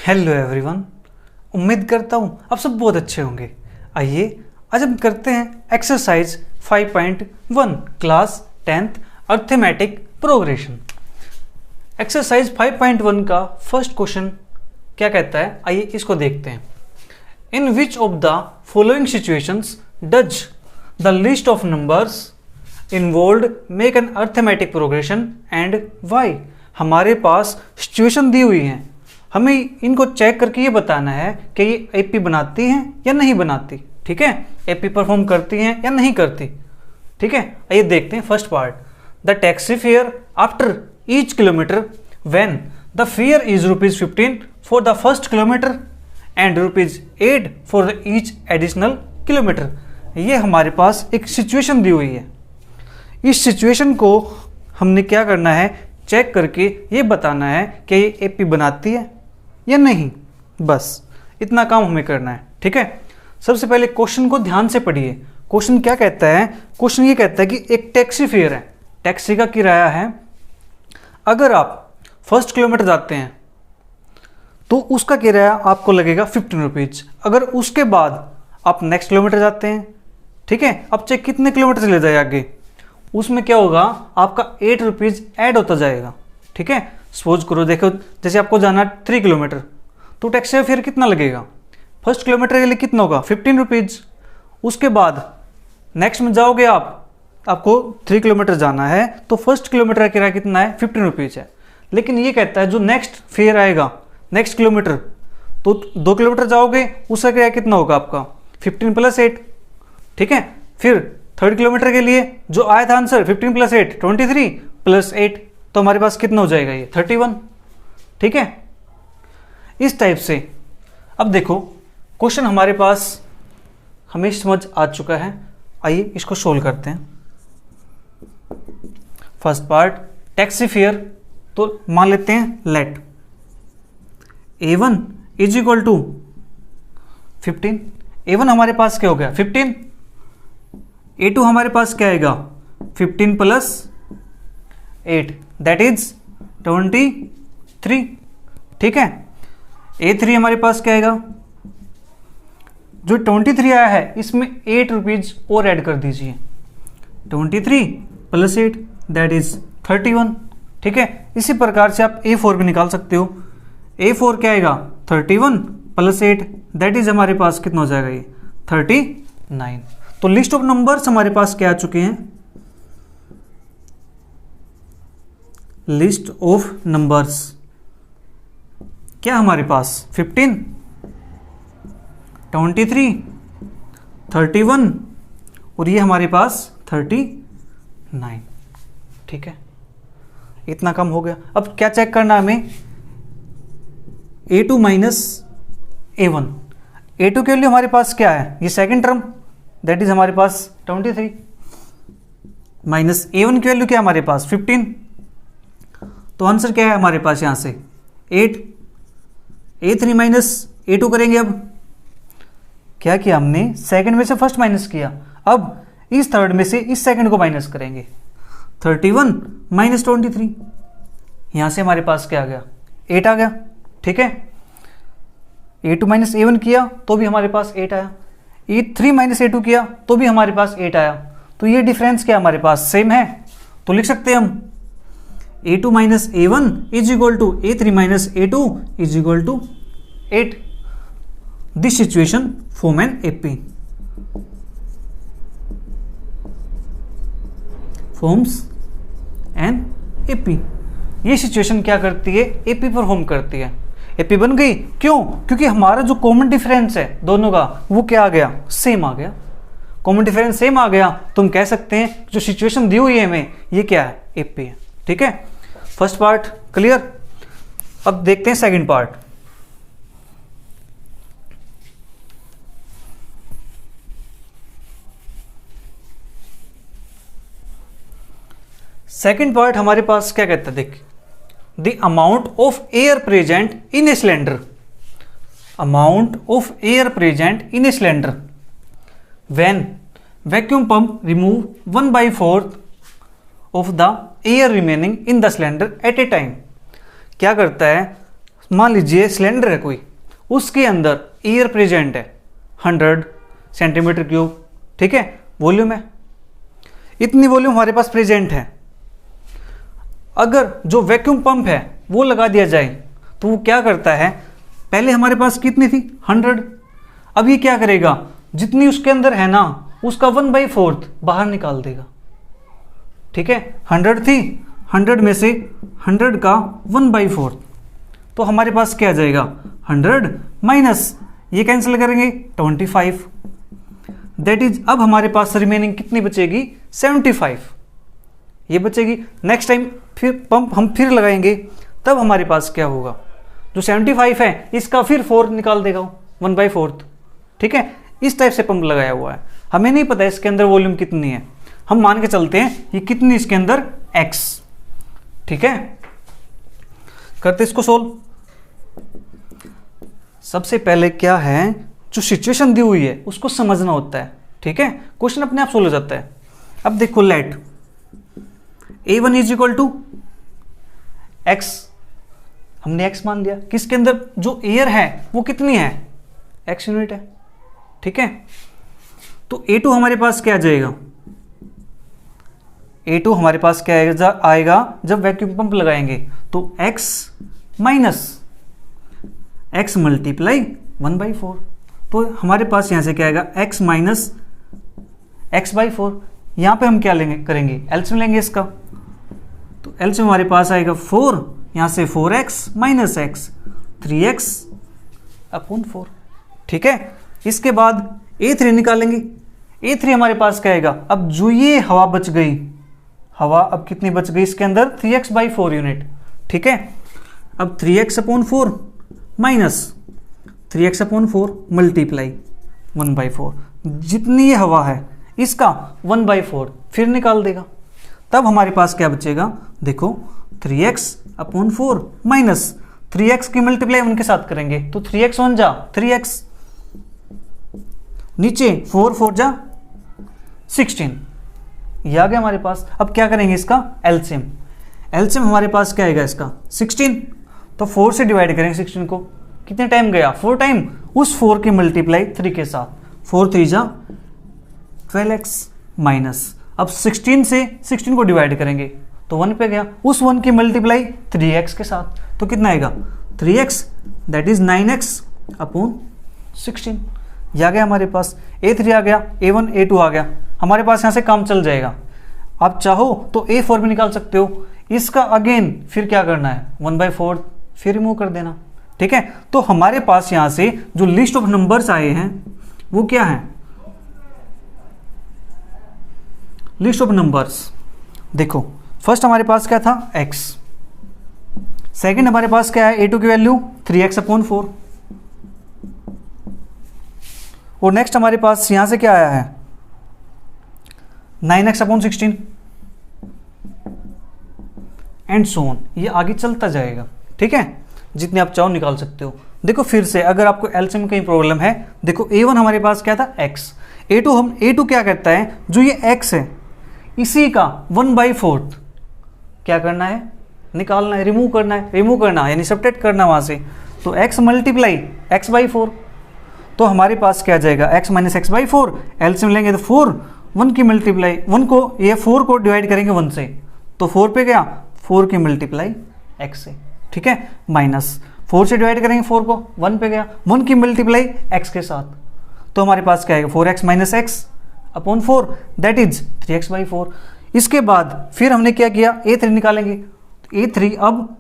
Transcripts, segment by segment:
Hello everyone, उम्मीद करता हूँ आप सब बहुत अच्छे होंगे। आइए आज हम करते हैं exercise 5.1 class 10th arithmetic progression. Exercise 5.1 का फर्स्ट क्वेश्चन क्या कहता है, आइए इसको देखते हैं। In which of the following situations does the list of numbers involved make an arithmetic progression and why. हमारे पास सिचुएशन दी हुई है, हमें इनको चेक करके ये बताना है कि ये एपी बनाती हैं या नहीं बनाती। ठीक है, एपी परफॉर्म करती हैं या नहीं करती। ठीक है, आइए देखते हैं first part. The taxi fare after each kilometre when the fair is ₹15 for the first kilometre and ₹8 for the each additional kilometre. ये हमारे पास एक सिचुएशन दी हुई है। इस सिचुएशन को हमने क्या करना है, चेक करके ये बताना है कि ये एपी बनाती है या नहीं। बस इतना काम हमें करना है। ठीक है, सबसे पहले क्वेश्चन को ध्यान से पढ़िए। क्वेश्चन क्या कहता है, क्वेश्चन ये कहता है कि एक टैक्सी फेयर है, टैक्सी का किराया है। अगर आप फर्स्ट किलोमीटर जाते हैं तो उसका किराया आपको लगेगा ₹15। अगर उसके बाद आप नेक्स्ट किलोमीटर जाते हैं, ठीक है, अब चाहे कितने किलोमीटर चले जाए आगे, उसमें क्या होगा, आपका ₹8 ऐड होता जाएगा। ठीक है, सपोज करो, देखो जैसे आपको जाना 3 किलोमीटर तो टैक्सी फेयर कितना लगेगा, फर्स्ट किलोमीटर के लिए कितना होगा, ₹15। उसके बाद नेक्स्ट में जाओगे आपको 3 किलोमीटर जाना है तो फर्स्ट किलोमीटर का किराया कितना है, ₹15 है। लेकिन ये कहता है जो नेक्स्ट फेयर आएगा नेक्स्ट किलोमीटर, तो 2 किलोमीटर जाओगे उसका किराया कितना होगा आपका, 15 + 8। ठीक है, फिर थर्ड किलोमीटर के लिए जो आया था आंसर 15 + 8 23 + 8, तो हमारे पास कितना हो जाएगा, ये 31। ठीक है, इस टाइप से। अब देखो क्वेश्चन हमारे पास हमें समझ आ चुका है। आइए इसको सोल्व करते हैं। फर्स्ट पार्ट टैक्सी फेयर, तो मान लेते हैं लेट A1 = 15। A1 हमारे पास क्या हो गया, 15। A2 हमारे पास क्या आएगा, 15 + 8 दैट इज 23। ठीक है, A3 हमारे पास क्या आएगा, जो 23 आया है इसमें ₹8 और ऐड कर दीजिए, 23 + 8 दैट इज 31। ठीक है, इसी प्रकार से आप A4 भी निकाल सकते हो। A4 क्या आएगा, 31 + 8 दैट इज हमारे पास कितना हो जाएगा, ये 39। तो लिस्ट ऑफ नंबर्स हमारे पास क्या आ चुके हैं, लिस्ट ऑफ नंबर्स क्या हमारे पास 15 23 31 और ये हमारे पास 39। ठीक है, इतना कम हो गया। अब क्या चेक करना है हमें, A2 - A1। A2 के लिए हमारे पास क्या है, ये सेकंड टर्म दैट इज हमारे पास 23 माइनस A1 की वैल्यू क्या है हमारे पास 15। तो आंसर क्या है हमारे पास यहां से 8। A3 - A2 करेंगे। अब क्या किया हमने, सेकंड में से फर्स्ट माइनस किया, अब इस थर्ड में से इस सेकंड को माइनस करेंगे, 31 - 23। यहां से हमारे पास क्या आ गया, 8 आ गया। ठीक है, A2 - A1 किया तो भी हमारे पास 8 आया, A3 - A2 किया तो भी हमारे पास 8 आया। तो ये डिफरेंस क्या हमारे पास सेम है, तो लिख सकते हैं हम A2 - A1 = A3 - A2 = 8। This situation form an AP, forms an AP। ये सिचुएशन क्या करती है, AP परफॉर्म करती है। AP बन गई, क्यों, क्योंकि हमारा जो कॉमन डिफरेंस है दोनों का वो क्या आ गया, सेम आ गया। कॉमन डिफरेंस सेम आ गया तो हम कह सकते हैं जो सिचुएशन दी हुई है हमें ये क्या है, AP है। ठीक है, फर्स्ट पार्ट क्लियर। अब देखते हैं सेकंड पार्ट। सेकंड पार्ट हमारे पास क्या कहता है, देख the amount of air present in a cylinder, amount of air present in a cylinder when vacuum pump remove 1/4 of the air remaining in the cylinder eight A time. क्या करता है, मान लीजिए सिलेंडर है कोई, उसके अंदर एयर प्रेजेंट है 100 सेंटीमीटर क्यूब, ठीक है, वॉल्यूम है, इतनी वॉल्यूम हमारे पास प्रेजेंट है। अगर जो वैक्यूम पंप है वो लगा दिया जाए तो वो क्या करता है, पहले हमारे पास कितनी थी 100, अब ये क्या करेगा, जितनी उसके अंदर है ना उसका 1/4 बाहर निकाल देगा, ठीक है। 100 थी, 100 में से 100 का 1/4, तो हमारे पास क्या आ जाएगा 100 माइनस ये कैंसिल करेंगे 25, दैट इज अब हमारे पास रिमेनिंग कितनी बचेगी 75, ये बचेगी। नेक्स्ट टाइम फिर पंप हम फिर लगाएंगे तब हमारे पास क्या होगा, जो 75 है इसका फिर 4 निकाल देगा 1/4, ठीक है। इस टाइप से पंप लगाया हुआ है, हमें नहीं पता इसके अंदर वॉल्यूम कितनी है, हम मान के चलते हैं ये कितनी इसके अंदर x, ठीक है। करते इसको सोल्व। सबसे पहले क्या है, जो सिचुएशन दी हुई है उसको समझना होता है, ठीक है, क्वेश्चन अपने आप सोल्व हो जाता है। अब देखो let a1 is equal to x, हमने x मान लिया, किसके अंदर जो एयर है वो कितनी है x यूनिट है, ठीक है। तो a2 हमारे पास क्या आ जाएगा, a2 हमारे पास क्या आएगा जब वैक्यूम पंप लगाएंगे, तो x माइनस x मल्टीप्लाई 1/4, तो हमारे पास यहां से क्या आएगा x माइनस x/4। यहां पे हम क्या लेंगे करेंगे, एलसीएम लेंगे इसका, तो एलसीएम हमारे पास आएगा 4, यहां से 4x माइनस x 3x/4, ठीक है। इसके बाद a3 निकालेंगे, a3 हमारे पास क्या आएगा, अब जो ये हवा बच गई, हवा अब कितनी बच गई इसके अंदर 3x/4 यूनिट, ठीक है। अब 3x/4 माइनस 3x/4 मल्टीप्लाई 1/4, जितनी ये हवा है इसका 1/4 फिर निकाल देगा, तब हमारे पास क्या बचेगा, देखो 3x/4 माइनस 3x की मल्टीप्लाई 1 के साथ करेंगे तो 3x 1 जा 3x, नीचे 4 4 जा 16, ये आ गया हमारे पास। अब क्या करेंगे इसका एलसीएम, एलसीएम हमारे पास क्या आएगा इसका 16, तो 4 से डिवाइड करेंगे 16 को, कितने टाइम गया 4 टाइम, उस 4 की मल्टीप्लाई 3 के साथ, 4 3 जा 12x माइनस, अब 16 से 16 को डिवाइड करेंगे तो 1 पे गया, उस 1 की मल्टीप्लाई 3x के साथ, तो कितना आएगा 3x, दैट इज 9x/16, ये आ गया हमारे पास। a3 आ गया, a1 a2 आ गया, हमारे पास यहाँ से काम चल जाएगा। आप चाहो तो a4 भी निकाल सकते हो, इसका अगेन फिर क्या करना है 1/4 फिर रिमूव कर देना, ठीक है। तो हमारे पास यहाँ से जो लिस्ट ऑफ नंबर्स आए हैं वो क्या है, लिस्ट ऑफ नंबर्स, देखो फर्स्ट हमारे पास क्या था x, सेकंड हमारे पास क्या है a2 की वैल्यू 3x/4, और नेक्स्ट हमारे पास यहां से क्या आया है 9x/16 एंड सो ऑन, ये आगे चलता जाएगा, ठीक है, जितने आप चाहो निकाल सकते हो। देखो फिर से अगर आपको एलसीएम में कहीं प्रॉब्लम है, देखो a1 हमारे पास क्या था x, a2 क्या कहता है, जो ये x है इसी का 1/4 क्या करना है निकालना है, रिमूव करना है यानी सब्ट्रैक्ट करना वहां से, तो x मल्टीप्लाई x/4, तो हमारे पास क्या आ जाएगा x माइनस x/4, एलसीएम लेंगे तो 4, 1 की मल्टीप्लाई 1 को, ये 4 को डिवाइड करेंगे 1 से तो 4 पे गया, 4 की मल्टीप्लाई x से, ठीक है, माइनस 4 से डिवाइड करेंगे 4 को, 1 पे गया, 1 की मल्टीप्लाई x के साथ, तो हमारे पास क्या आएगा 4x minus x/4, that is 3x/4। इसके बाद फिर हमने क्या किया a3 निकालेंगे, a3 अब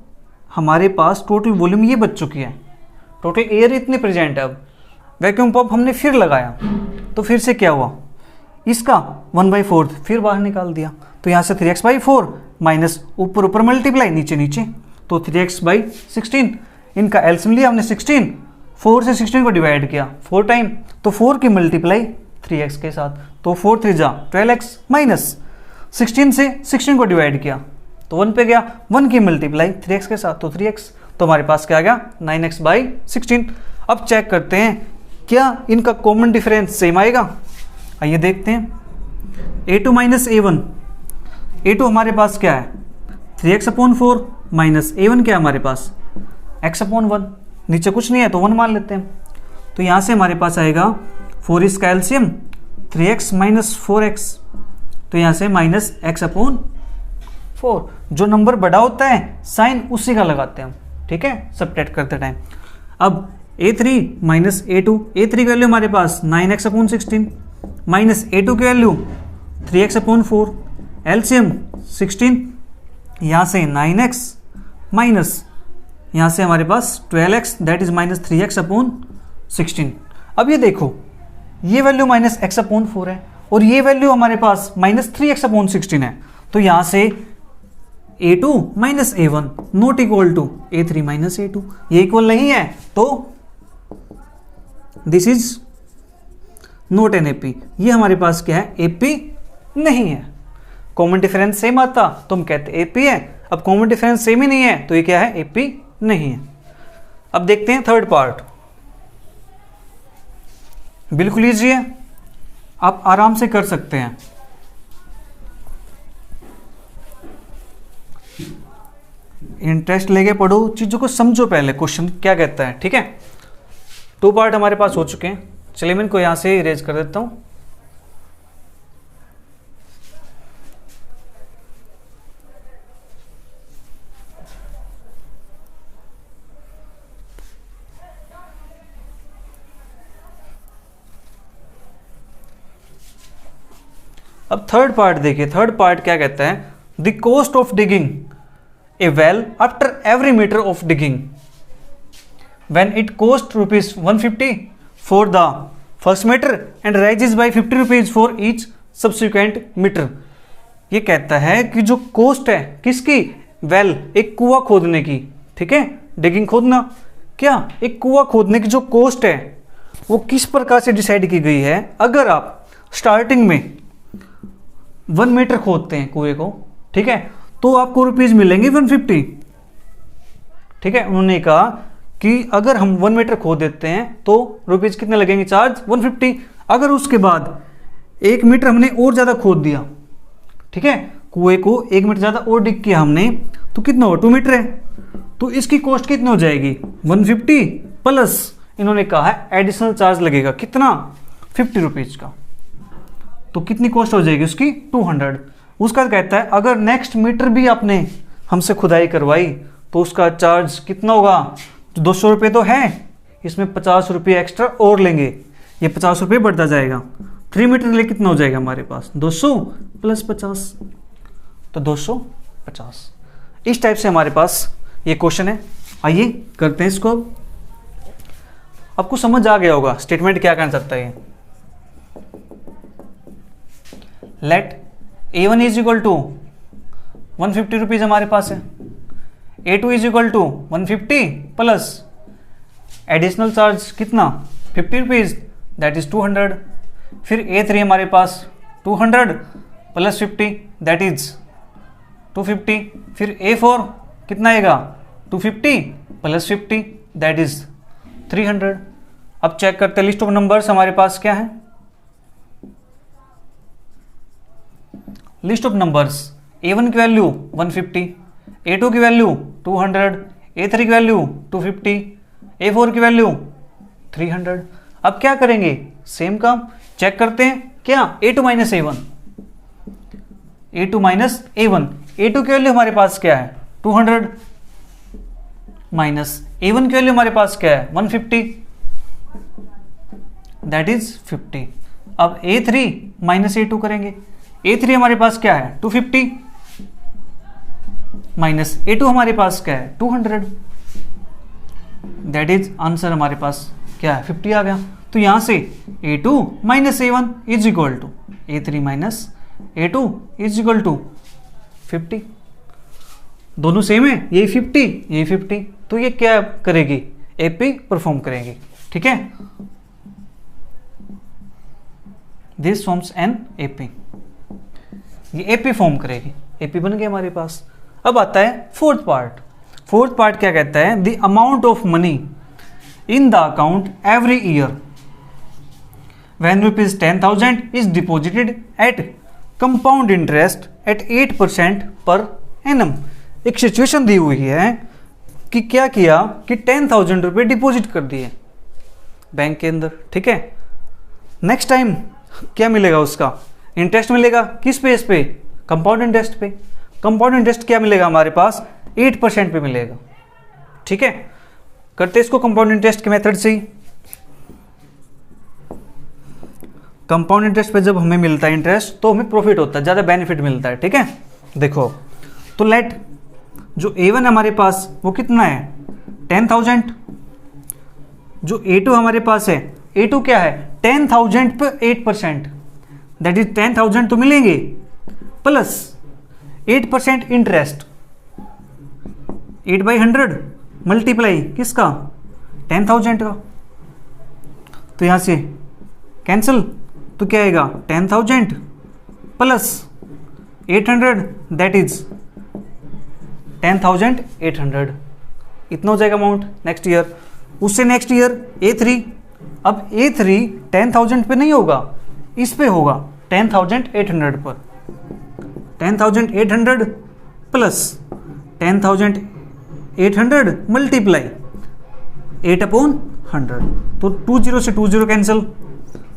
हमारे पास टोटल वॉल्यूम ये बच चुकी है, टोटल एयर इतने प्रेजेंट है, अब वैक्यूम पंप हमने फिर लगाया तो फिर से क्या हुआ, इसका 1/4 फिर बाहर निकाल दिया, तो यहाँ से 3x/4 माइनस ऊपर मल्टीप्लाई नीचे, तो 3x/16, इनका एलसीएम लिया हमने 16, 4 से 16 को डिवाइड किया 4 टाइम, तो 4 की मल्टीप्लाई 3x के साथ, तो 4 3 जा 12x माइनस 16 से 16 को डिवाइड किया तो 1 पे गया, 1 की मल्टीप्लाई 3x के साथ, तो 3x, तो हमारे पास क्या आ गया 9x/16। अब चेक करते हैं क्या इनका कॉमन डिफरेंस सेम आएगा, आइए देखते हैं। a2 माइनस a1, a2 हमारे पास क्या है 3x/4 माइनस a1 क्या है हमारे पास x/1, नीचे कुछ नहीं है तो 1 मान लेते हैं। तो यहाँ से हमारे पास आएगा 4 इसका एलसीएम 3x माइनस 4x, तो यहाँ से माइनस x/4। जो नंबर बड़ा होता है साइन उसी का लगाते हैं हम, ठीक है, सब्ट्रैक्ट करते टाइम। अब a3 माइनस a2, a3 की वैल्यू हमारे पास 9x/16 माइनस a2 की वैल्यू 3x/4, एलसीएम 16, यहाँ से 9x माइनस यहाँ से हमारे पास 12x that is minus 3x/16। अब ये देखो ये वैल्यू माइनस x/4 है और ये वैल्यू हमारे पास माइनस 3x/16 है, तो यहाँ से a2 minus a1 not equal to a3 minus a2, ये इक्वल नहीं है तो this is not an AP। ये हमारे पास क्या है, AP नहीं है। कॉमन डिफरेंस सेम आता तो हम कहते AP है, अब कॉमन डिफरेंस सेम ही नहीं है तो ये क्या है, AP नहीं है। अब देखते हैं थर्ड पार्ट, बिल्कुल ईजी है, आप आराम से कर सकते हैं। इंटरेस्ट लेके पढ़ो, चीजों को समझो, पहले क्वेश्चन क्या कहता है, ठीक है। 2 पार्ट हमारे पास हो चुके हैं, चलिए मैं इनको यहां से इरेज कर देता हूं। अब थर्ड पार्ट देखिए, थर्ड पार्ट क्या कहता है, the cost of digging a well after every metre of digging when it cost rupees 150 for the first meter and rises by 50 rupees for each subsequent meter। ये कहता है कि जो cost है किसकी, वेल एक कुआं खोदने की, ठीक है, डिगिंग खोदना, क्या एक कुआं खोदने की जो कॉस्ट है वो किस प्रकार से डिसाइड की गई है। अगर आप स्टार्टिंग में 1 मीटर खोदते हैं कुएं को, ठीक है, तो आपको रुपीज मिलेंगे 150, ठीक है। उन्होंने कहा कि अगर हम 1 मीटर खोद देते हैं तो रुपीज कितने लगेंगे, चार्ज 150। अगर उसके बाद 1 मीटर हमने और ज़्यादा खोद दिया, ठीक है, कुएं को 1 मीटर ज़्यादा और डिग किया हमने, तो कितना हो, 2 मीटर है, तो इसकी कॉस्ट कितनी हो जाएगी, 150 प्लस इन्होंने कहा है एडिशनल चार्ज लगेगा कितना, 50 रुपीज़ का, तो कितनी कॉस्ट हो जाएगी उसकी, 200। उसका कहता है अगर नेक्स्ट मीटर भी आपने हमसे खुदाई करवाई तो उसका चार्ज कितना होगा, तो 200 रुपये तो है, इसमें 50 रुपये एक्स्ट्रा और लेंगे, ये 50 रुपये बढ़ता जाएगा। 3 मीटर के लिए कितना हो जाएगा हमारे पास, 200 प्लस 50, तो 250। इस टाइप से हमारे पास ये क्वेश्चन है। आइए करते हैं इसको। आपको समझ आ गया होगा स्टेटमेंट क्या करना चाहता है। Let A1 is equal to 150 rupees हमारे पास है, A2 is equal to 150 plus additional charge कितना, 50 रुपीज दैट इज 200। फिर A3 हमारे पास 200 प्लस 50 दैट इज 250। फिर A4 कितना आएगा, 250 प्लस 50 दैट इज 300। अब चेक करते हैं लिस्ट ऑफ नंबर्स हमारे पास क्या है। लिस्ट ऑफ नंबर्स, A1 की वैल्यू 150, A2 की वैल्यू 200, A3 की वैल्यू 250, A4 की वैल्यू 300। अब क्या करेंगे, सेम काम चेक करते हैं क्या, A2 minus A1, A2 minus A1, A2 की वैल्यू हमारे पास क्या है 200 माइनस A1 की वैल्यू हमारे पास क्या है 150 दैट इज 50। अब A3 माइनस A2 करेंगे, A3 हमारे पास क्या है 250 माइनस A2 हमारे पास क्या है 200 दैट इज आंसर हमारे पास क्या है 50 आ गया। तो यहां से A2 minus A1 is equal to A3 minus A2 is equal to 50। दोनों सेम है, ये 50 ये 50, तो ये क्या करेगी, AP परफॉर्म करेगी, ठीक है। दिस फॉर्म्स एन AP, ये AP फॉर्म करेगी, AP बन गया हमारे पास। अब आता है फोर्थ पार्ट। फोर्थ पार्ट क्या कहता है, the amount of money in the account every year when rupees 10,000 is deposited at compound interest at 8% per annum. एक सिचुएशन दी हुई है कि क्या किया कि 10,000 रुपये डिपॉजिट कर दिए बैंक के अंदर, ठीक है। नेक्स्ट टाइम क्या मिलेगा उसका, इंटरेस्ट मिलेगा किस बेस पे, कंपाउंड इंटरेस्ट पे। कंपाउंड इंटरेस्ट क्या मिलेगा हमारे पास, 8% पे मिलेगा, ठीक है। करते इसको कंपाउंड इंटरेस्ट के मेथड से ही। कंपाउंड इंटरेस्ट पे जब हमें मिलता है इंटरेस्ट तो हमें प्रॉफिट होता है, ज़्यादा बेनिफिट मिलता है, ठीक है। देखो तो लेट जो A1 हमारे पास वो कितना है 10,000, जो A2 हमारे पास है, A2 क्या है 10,000 पे 8%, दैट इज 10,000 तो मिलेंगे प्लस 8% इंटरेस्ट, 8/100 मल्टीप्लाई किसका 10,000 का, तो यहां से कैंसिल, तो क्या आएगा 10,000 प्लस 800 दैट इज 10,800, इतना हो जाएगा अमाउंट नेक्स्ट ईयर। उससे नेक्स्ट ईयर A3, अब A3 10,000 पे नहीं होगा, इस पे होगा 10,800 पर, 10,800 प्लस 10,800 मल्टीप्लाई 8/100, तो 20 से 20 कैंसिल,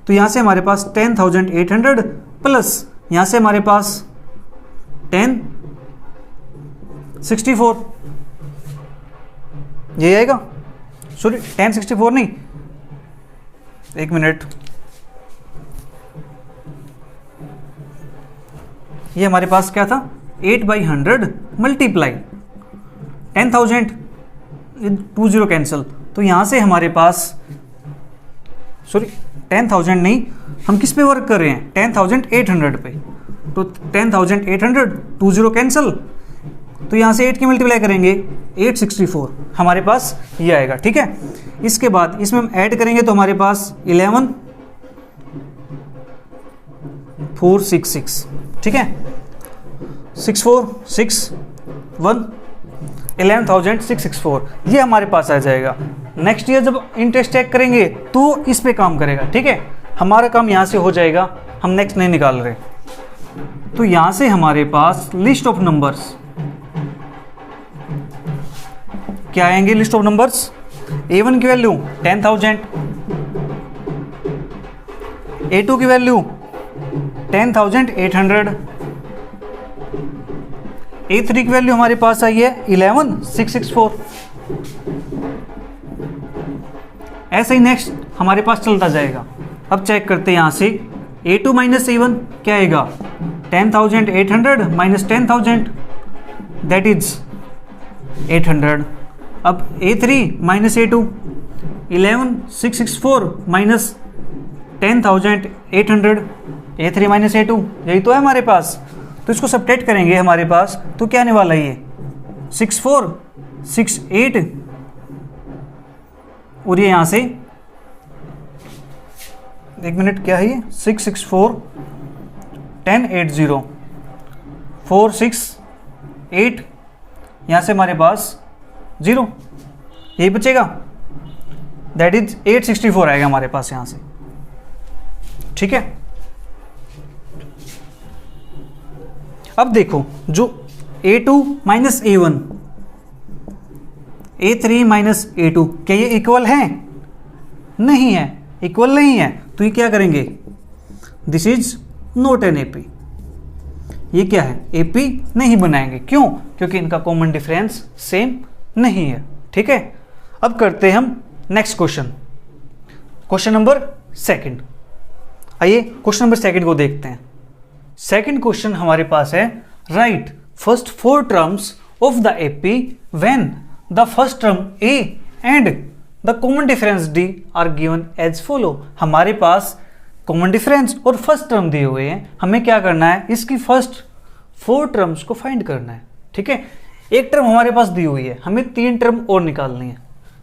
तो यहाँ से हमारे पास 10,800 प्लस यहाँ से हमारे पास 1064, ये आएगा, सॉरी 1064 नहीं, एक मिनट, ये हमारे पास क्या था 8/100 मल्टीप्लाई 10,000, 20 कैंसिल, तो यहाँ से हमारे पास सॉरी 10,000 नहीं, हम किस पे वर्क कर रहे हैं 10,800 पे, तो 10,800 20 कैंसिल, तो यहाँ से 8 की मल्टीप्लाई करेंगे 864, हमारे पास ये आएगा, ठीक है। इसके बाद इसमें हम ऐड करेंगे तो हमारे पास 11,466, ठीक है, 6461 11,664 ये हमारे पास आ जाएगा। नेक्स्ट ईयर जब इंटरेस्ट चेक करेंगे तो इस पे काम करेगा, ठीक है। हमारा काम यहाँ से हो जाएगा, हम नेक्स्ट नहीं निकाल रहे, तो यहाँ से हमारे पास लिस्ट ऑफ नंबर्स क्या आएंगे, लिस्ट ऑफ नंबर्स A1 की वैल्यू 10,000, A2 की वैल्यू 10,800, A3 की वैल्यू हमारे पास आई है 11,664, ऐसे ही नेक्स्ट हमारे पास चलता जाएगा। अब चेक करते हैं यहाँ से A2 माइनस A1 क्या आएगा 10,800 माइनस 10,000 दैट इज 800, अब A3 minus A2 11,664 minus 10,800, A3 minus A2 यही तो है हमारे पास, तो इसको सब्ट्रैक्ट करेंगे हमारे पास तो क्या आने वाला है ये 6468, और ये यहाँ से एक मिनट क्या है ये 664 1080 468, यहाँ से हमारे पास 0 यही बचेगा, दैट इज 864 आएगा हमारे पास यहाँ से, ठीक है। अब देखो जो A2 minus A1, A3 minus A2 क्या ये इक्वल है, नहीं है, इक्वल नहीं है, तो ये क्या करेंगे this is not an AP, ये क्या है AP नहीं बनाएंगे, क्यों, क्योंकि इनका कॉमन डिफरेंस सेम नहीं है, ठीक है। अब करते हैं हम नेक्स्ट क्वेश्चन, क्वेश्चन नंबर 2, आइए क्वेश्चन नंबर 2 को देखते हैं। सेकंड क्वेश्चन हमारे पास है right first 4 terms of the AP when the first term A and the common difference D are given as follow. हमारे पास कॉमन डिफरेंस और फर्स्ट टर्म दिए हुए हैं, हमें क्या करना है इसकी फर्स्ट 4 टर्म्स को फाइंड करना है, ठीक है। एक टर्म हमारे पास दी हुई है, हमें 3 टर्म और निकालनी है,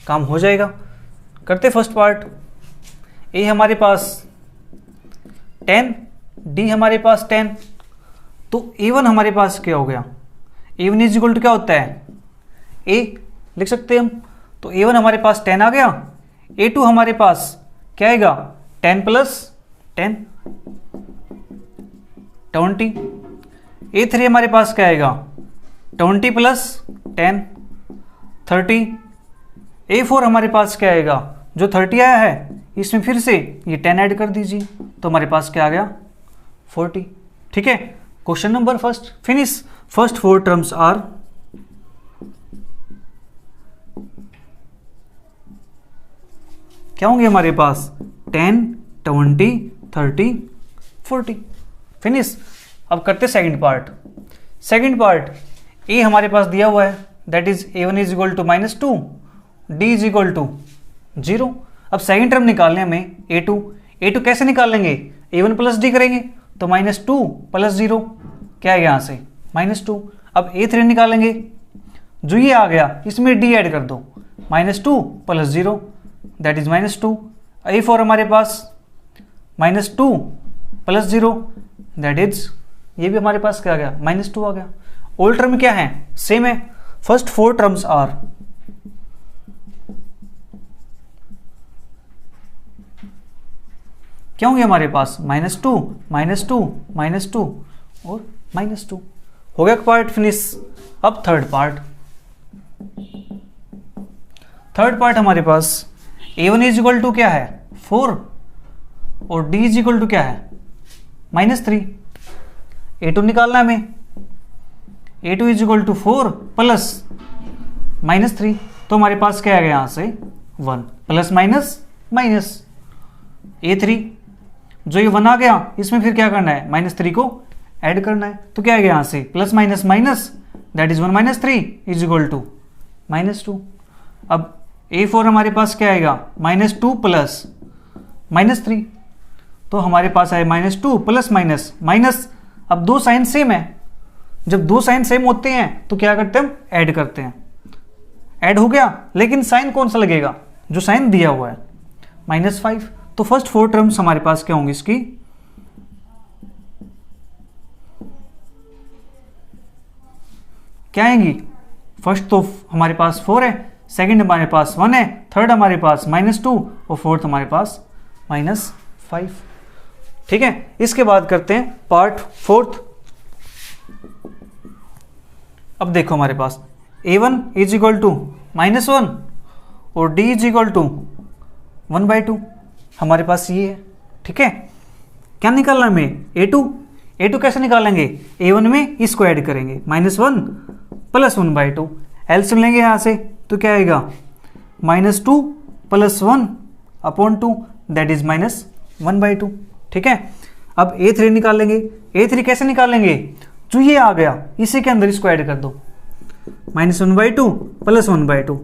काम हो जाएगा। करते फर्स्ट पार्ट, A हमारे पास 10, D हमारे पास 10, तो A1 हमारे पास क्या हो गया, A1 इज इक्वल टू क्या होता है A लिख सकते हैं हम, तो A1 हमारे पास 10 आ गया, A2 हमारे पास क्या आएगा 10 प्लस 10 20, A3 हमारे पास क्या आएगा 20 प्लस 10 30। A4 हमारे पास क्या आएगा, जो 30 आया है इसमें फिर से ये 10 ऐड कर दीजिए, तो हमारे पास क्या आ गया 40। ठीक है, question number first finish. First 4 terms are क्या होंगे हमारे पास 10, 20, 30, 40। फिनिश। अब करते second part. Second part, A हमारे पास दिया हुआ है, that is A1 is equal to -2, D is equal to 0। अब सेकंड टर्म निकालने हमें A2 कैसे निकाल लेंगे, A1 प्लस डी करेंगे, तो -2 प्लस 0 क्या है यहाँ से -2। अब A3 निकालेंगे, जो ये आ गया इसमें D ऐड कर दो, -2 प्लस 0 दैट इज -2। A4 हमारे पास -2 प्लस 0 दैट इज, ये भी हमारे पास क्या आ गया -2 आ गया। ओल्ड टर्म क्या है, सेम है। फर्स्ट 4 टर्म्स आर क्या होंगे हमारे पास -2, -2, -2 और -2। हो गया पार्ट फिनिश। अब थर्ड पार्ट। थर्ड पार्ट हमारे पास A1 इज इक्वल टू क्या है 4 और D इज इक्वल टू क्या है -3। A2 निकालना है हमें, A2 is equal to 4 plus -3, तो हमारे पास क्या आ गया यहां से 1 प्लस माइनस A3, जो ये 1 आ गया इसमें फिर क्या करना है -3 को ऐड करना है, तो क्या आ गया यहां से plus minus that is 1 - 3 is equal to -2। अब A4 हमारे पास क्या आएगा -2 प्लस -3, तो हमारे पास आए -2 प्लस माइनस। अब दो साइन सेम है, जब दो साइन सेम होते हैं तो क्या करते हैं हम ऐड करते हैं। ऐड हो गया, लेकिन साइन कौन सा लगेगा, जो साइन दिया हुआ है -5। तो फर्स्ट 4 टर्म्स हमारे पास क्या होंगी इसकी, क्या आएंगी, फर्स्ट तो हमारे पास 4 है, सेकंड हमारे पास 1 है, थर्ड हमारे पास -2 और फोर्थ हमारे पास -5। ठीक है, इसके बाद करते हैं पार्ट फोर्थ। अब देखो हमारे पास A1 इज इक्वल टू -1 और D इज इक्वल टू 1/2 हमारे पास ये है। ठीक है, क्या निकालना हमें A2 कैसे निकालेंगे, A1 में इसको ऐड करेंगे, -1 प्लस 1/2 एलसीएम लेंगे यहाँ से, तो क्या आएगा -2 प्लस 1 अपॉन 2 दैट इज -1/2। ठीक है, अब A3 निकाल लेंगे। A3 कैसे निकालेंगे, जो ये आ गया इसी के अंदर इसको ऐड कर दो, -1/2 प्लस 1/2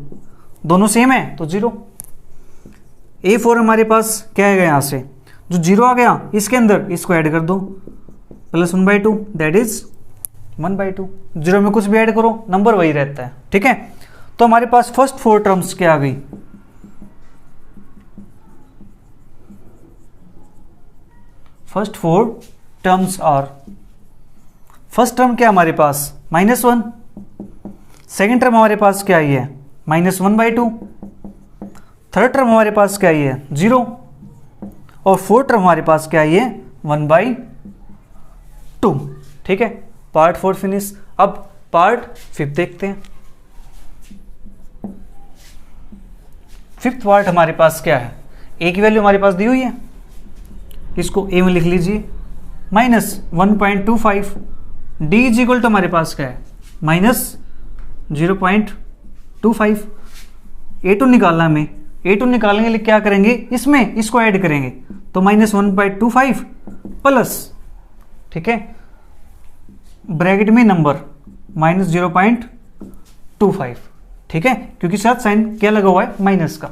दोनों सेम है तो 0। A4 हमारे पास क्या आएगा यहाँ से, जो 0 आ गया इसके अंदर इसको ऐड कर दो, प्लस 1/2 दैट इज 1/2। 0 में कुछ भी ऐड करो नंबर वही रहता है। ठीक है, तो हमारे पास फर्स्ट 4 टर्म्स क्या आ गई, first 4 terms are, first term क्या हमारे पास -1, सेकेंड टर्म हमारे पास क्या आई है -1/2, थर्ड टर्म हमारे पास क्या आई है 0 और फोर्थ टर्म हमारे पास क्या आई है 1/2। ठीक है, पार्ट 4 फिनिश। अब पार्ट 5 देखते हैं। फिफ्थ पार्ट हमारे पास क्या है, ए की वैल्यू हमारे पास दी हुई है, इसको ए में लिख लीजिए, -1.25, डी इज इक्वल टू हमारे पास क्या है -0.25। A2 निकालना हमें, A2 निकालने के लिए क्या करेंगे, इसमें इसको ऐड करेंगे, तो -1.25 प्लस, ठीक है, ब्रैकेट में नंबर -0.25। ठीक है, क्योंकि साथ साइन क्या लगा हुआ है माइनस का,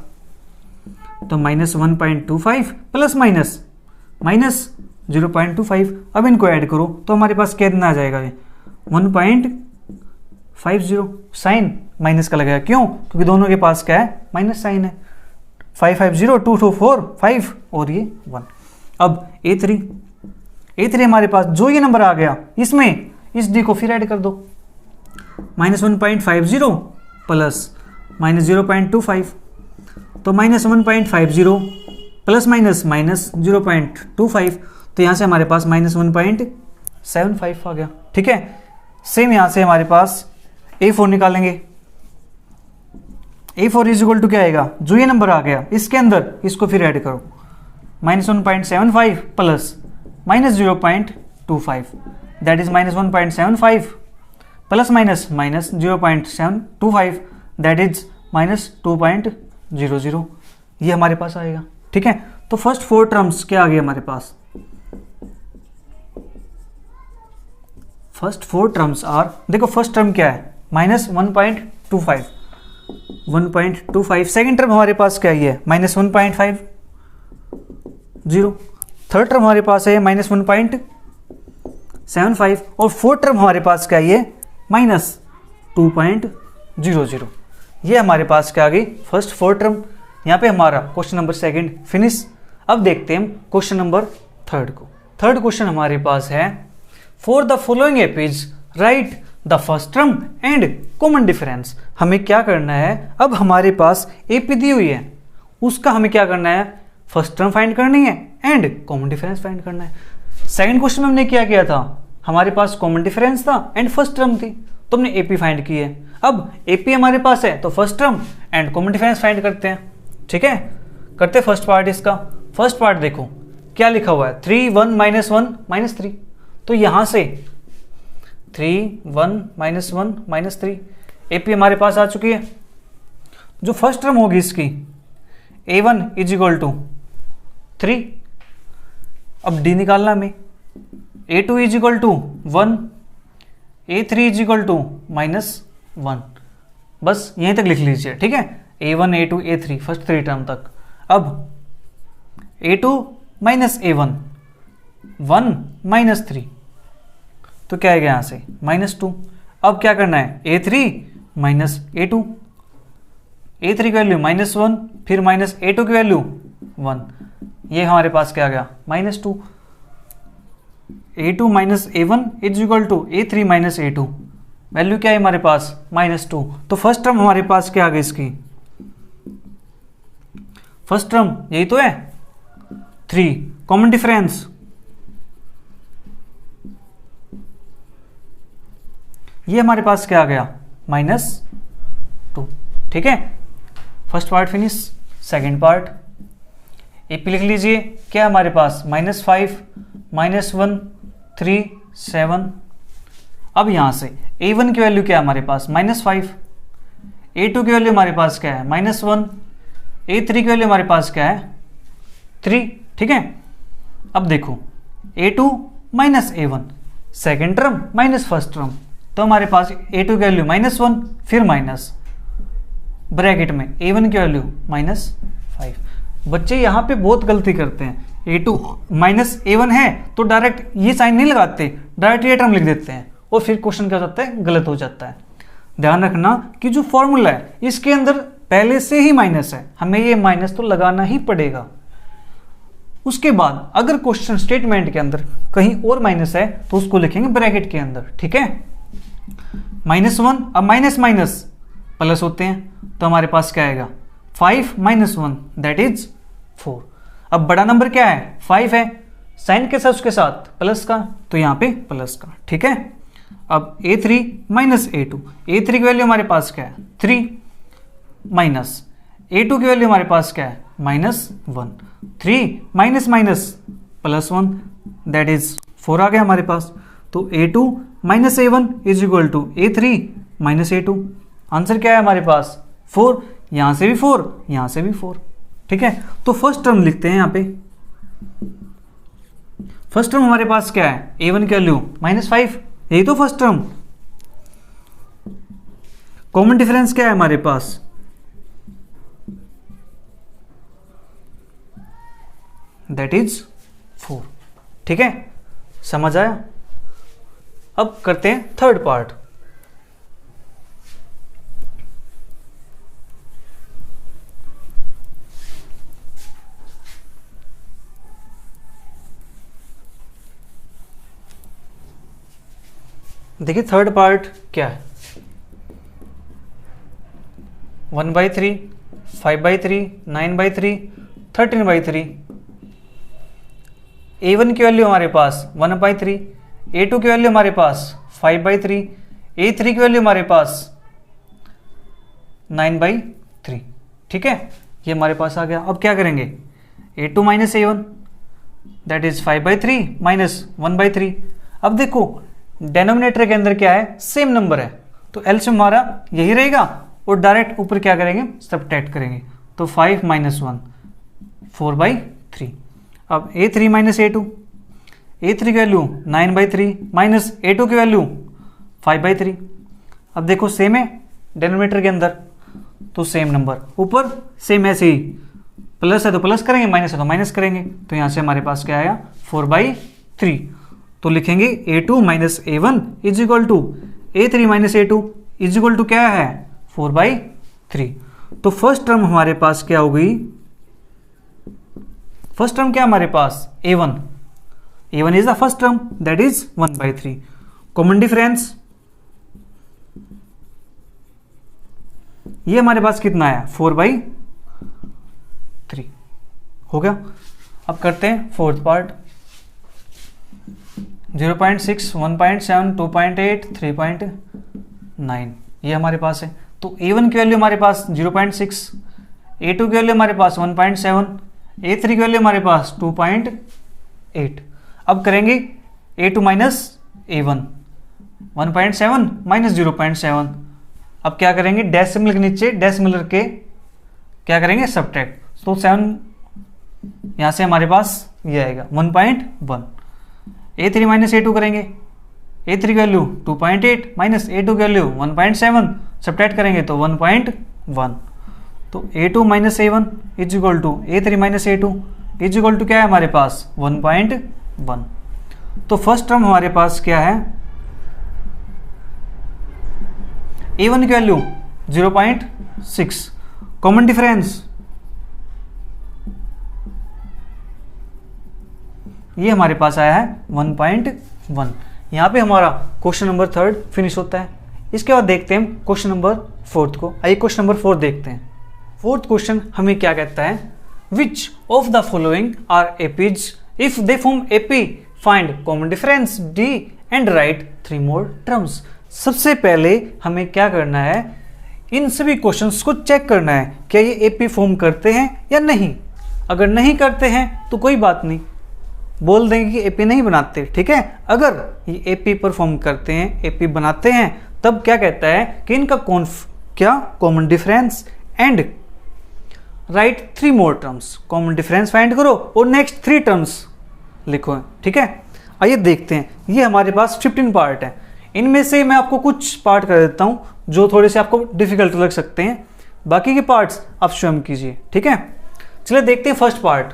तो -1.25 प्लस -0.25। अब इनको ऐड करो तो हमारे पास कितना आ जाएगा, 1.50। साइन माइनस का लगेगा, क्यों, क्योंकि दोनों के पास क्या है माइनस साइन है। 550 2 2 4 5 और ये 1। अब A3 हमारे पास जो ये नंबर आ गया, इसमें इस डी को फिर ऐड कर दो, -1.50 प्लस -0.25, तो -1.50 प्लस -0.25, तो यहाँ से हमारे पास -1.75 आ गया। ठीक है, सेम यहाँ से हमारे पास A4 निकालेंगे, A4 इज इक्वल टू क्या आएगा, जो ये नंबर आ गया इसके अंदर इसको फिर ऐड करो, -1.75 plus -0.25 that is -1.75 plus minus -0.725 that is -2.00, ये हमारे पास आएगा। ठीक है, तो फर्स्ट 4 टर्म्स क्या आ गए हमारे पास, फर्स्ट 4 टर्म्स आर, देखो फर्स्ट टर्म क्या है -1.25, 1.25, सेकेंड टर्म हमारे पास क्या है -1.50, थर्ड टर्म हमारे पास है -1.75 और फोर्थ टर्म हमारे पास क्या है -2.00, ये हमारे पास क्या आ गई फर्स्ट 4 टर्म। यहाँ पे हमारा क्वेश्चन नंबर 2 फिनिश। अब देखते हैं हम क्वेश्चन नंबर 3 को। थर्ड क्वेश्चन हमारे पास है for the following APs right the first term and common difference. हमें क्या करना है, अब हमारे पास एपी दी हुई है, उसका हमें क्या करना है, फर्स्ट टर्म फाइंड करनी है एंड कॉमन डिफरेंस फाइंड करना है। सेकंड क्वेश्चन में हमने क्या किया था, हमारे पास कॉमन डिफरेंस था एंड फर्स्ट टर्म थी, तो हमने एपी फाइंड की है। अब एपी हमारे पास है तो first term and common difference find करते हैं। ठीक है, करते फर्स्ट पार्ट इसका। फर्स्ट पार्ट देखो क्या लिखा हुआ है 3 1 -1 -3, तो यहां से 3 1 -1 -3 एपी हमारे पास आ चुकी है। जो फर्स्ट टर्म होगी इसकी A1 इज इक्वल टू 3, अब डी निकालना हमें, A2 is equal to 1, A3 is equal to -1, बस यहीं तक लिख लीजिए। ठीक है, A1 A2 A3 first 3 term तक। अब A2 -A1 1 -3, तो क्या आएगा यहां से -2। अब क्या करना है A3 -A2, A3 की वैल्यू -1 फिर -A2 की वैल्यू 1, ये हमारे पास क्या आ गया -2। A2 -A1 is equal to A3 -A2, value क्या है हमारे पास -2। तो फर्स्ट टर्म हमारे पास क्या आ गई इसकी, फर्स्ट टर्म यही तो है 3, कॉमन डिफरेंस ये हमारे पास क्या आ गया -2। ठीक है, first part finish. Second part AP लिख लीजिए, क्या हमारे पास -5 -1 3 7। अब यहां से A1 की वैल्यू क्या है हमारे पास -5, A2 की वैल्यू हमारे पास क्या है -1, A3 की वैल्यू हमारे पास क्या है 3। ठीक है, अब देखो A2 -A1 second term minus first term, तो हमारे पास A2 की वैल्यू -1 फिर माइनस ब्रैकेट में A1 की वैल्यू -5। बच्चे यहाँ पे बहुत गलती करते हैं, A2 -A1 है तो डायरेक्ट ये साइन नहीं लगाते, डायरेक्ट ये टर्म लिख देते हैं और फिर क्वेश्चन क्या हो जाता है, गलत हो जाता है। ध्यान रखना कि जो फॉर्मूला है इसके अंदर पहले से ही माइनस है, हमें ये माइनस तो लगाना ही पड़ेगा। उसके बाद अगर क्वेश्चन स्टेटमेंट के अंदर कहीं और माइनस है तो उसको लिखेंगे ब्रैकेट के अंदर। ठीक है, -1, अब माइनस माइनस प्लस होते हैं तो हमारे पास क्या आएगा 5 - 1 दैट इज 4। अब बड़ा नंबर क्या है 5 है, साइन के साथ उसके साथ प्लस का, तो यहाँ पे प्लस का। ठीक है, अब A3 -A2, A3 की वैल्यू हमारे पास क्या है 3 माइनस A2 की वैल्यू हमारे पास क्या है -1, 3 माइनस माइनस +1 दैट इज 4 आ गया हमारे पास। तो A2 -A1 is equal to A3 -A2। Answer क्या है हमारे पास 4, यहां से भी 4, यहां से भी 4। ठीक है, तो फर्स्ट टर्म लिखते हैं यहां पे। फर्स्ट टर्म हमारे पास क्या है A1 की वैल्यू -5, यही तो फर्स्ट टर्म। कॉमन डिफरेंस क्या है हमारे पास दैट इज 4। ठीक है, समझ आया। अब करते हैं थर्ड पार्ट। देखिए थर्ड पार्ट क्या है, 1/3, 5/3, 9/3, 13/3। A1 की वैल्यू हमारे पास 1/3, A2 की वैल्यू हमारे पास 5/3, A3 की वैल्यू हमारे पास 9/3। ठीक है, ये हमारे पास आ गया। अब क्या करेंगे, A2 minus A1 that is 5/3 minus 1/3। अब देखो डेनोमिनेटर के अंदर क्या है, सेम नंबर है, तो एलसीएम हमारा यही रहेगा और डायरेक्ट ऊपर क्या करेंगे, सब्ट्रैक्ट करेंगे। तो 5 माइनस 1 4/3। अब A3 माइनस A2, A3 की वैल्यू 9/3 माइनस A2 की वैल्यू 5/3। अब देखो सेम है डेनोमिनेटर के अंदर, तो सेम नंबर ऊपर सेम ऐसे ही, प्लस है तो प्लस करेंगे, माइनस है तो माइनस करेंगे। तो यहाँ से हमारे पास क्या आया 4/3। तो लिखेंगे A2 minus A1 is equal to A3 minus A2 is equal to क्या है 4/3। तो फर्स्ट टर्म हमारे पास क्या हो गई, फर्स्ट टर्म क्या हमारे पास A1 is the first term that is 1/3। Common difference ये हमारे पास कितना आया 4/3 हो गया। अब करते हैं फोर्थ पार्ट, 0.6 1.7 2.8 3.9 ये हमारे पास है। तो A1 की वैल्यू हमारे पास 0.6, A2 की वैल्यू हमारे पास 1.7, A3 की वैल्यू हमारे पास 2.8। अब करेंगे A2 माइनस A1 1.7 माइनस 0.7। अब क्या करेंगे, डेसिमल के नीचे डेसिमलर के क्या करेंगे सब्ट्रैक्ट, तो 7 यहाँ से हमारे पास ये आएगा 1.1। A3 माइनस A2 करेंगे, A3 की वैल्यू 2.8 माइनस A2 की वैल्यू 1.7 सब्ट्रैक्ट करेंगे तो 1.1। तो A2 minus A1 is equal to A3 minus A2 is equal to क्या है हमारे पास 1.1। तो फर्स्ट टर्म हमारे पास क्या है, A1 की वैल्यू 0.6, कॉमन डिफरेंस ये हमारे पास आया है 1.1। यहाँ पे हमारा क्वेश्चन नंबर 3 फिनिश होता है। इसके बाद देखते हैं क्वेश्चन नंबर 4 को। आइए क्वेश्चन नंबर 4 देखते हैं। फोर्थ क्वेश्चन हमें क्या कहता है, which of the following are APs if they form AP find common difference D and write 3 more terms. सबसे पहले हमें क्या करना है, इन सभी क्वेश्चंस को चेक करना है क्या ये एपी फॉर्म करते हैं या नहीं। अगर नहीं करते हैं तो कोई बात नहीं, बोल देंगे कि एपी नहीं बनाते, ठीक है। अगर ये एपी परफॉर्म करते हैं, एपी बनाते हैं, तब क्या कहता है कि इनका क्या common difference and write 3 more terms. Common difference find करो और नेक्स्ट 3 टर्म्स लिखो, ठीक है। आइए देखते हैं, ये हमारे पास 15 पार्ट है। इनमें से मैं आपको कुछ पार्ट कर देता हूं जो थोड़े से आपको डिफिकल्ट लग सकते हैं, बाकी के पार्ट्स आप स्वयं कीजिए, ठीक है। चलिए देखते हैं फर्स्ट पार्ट।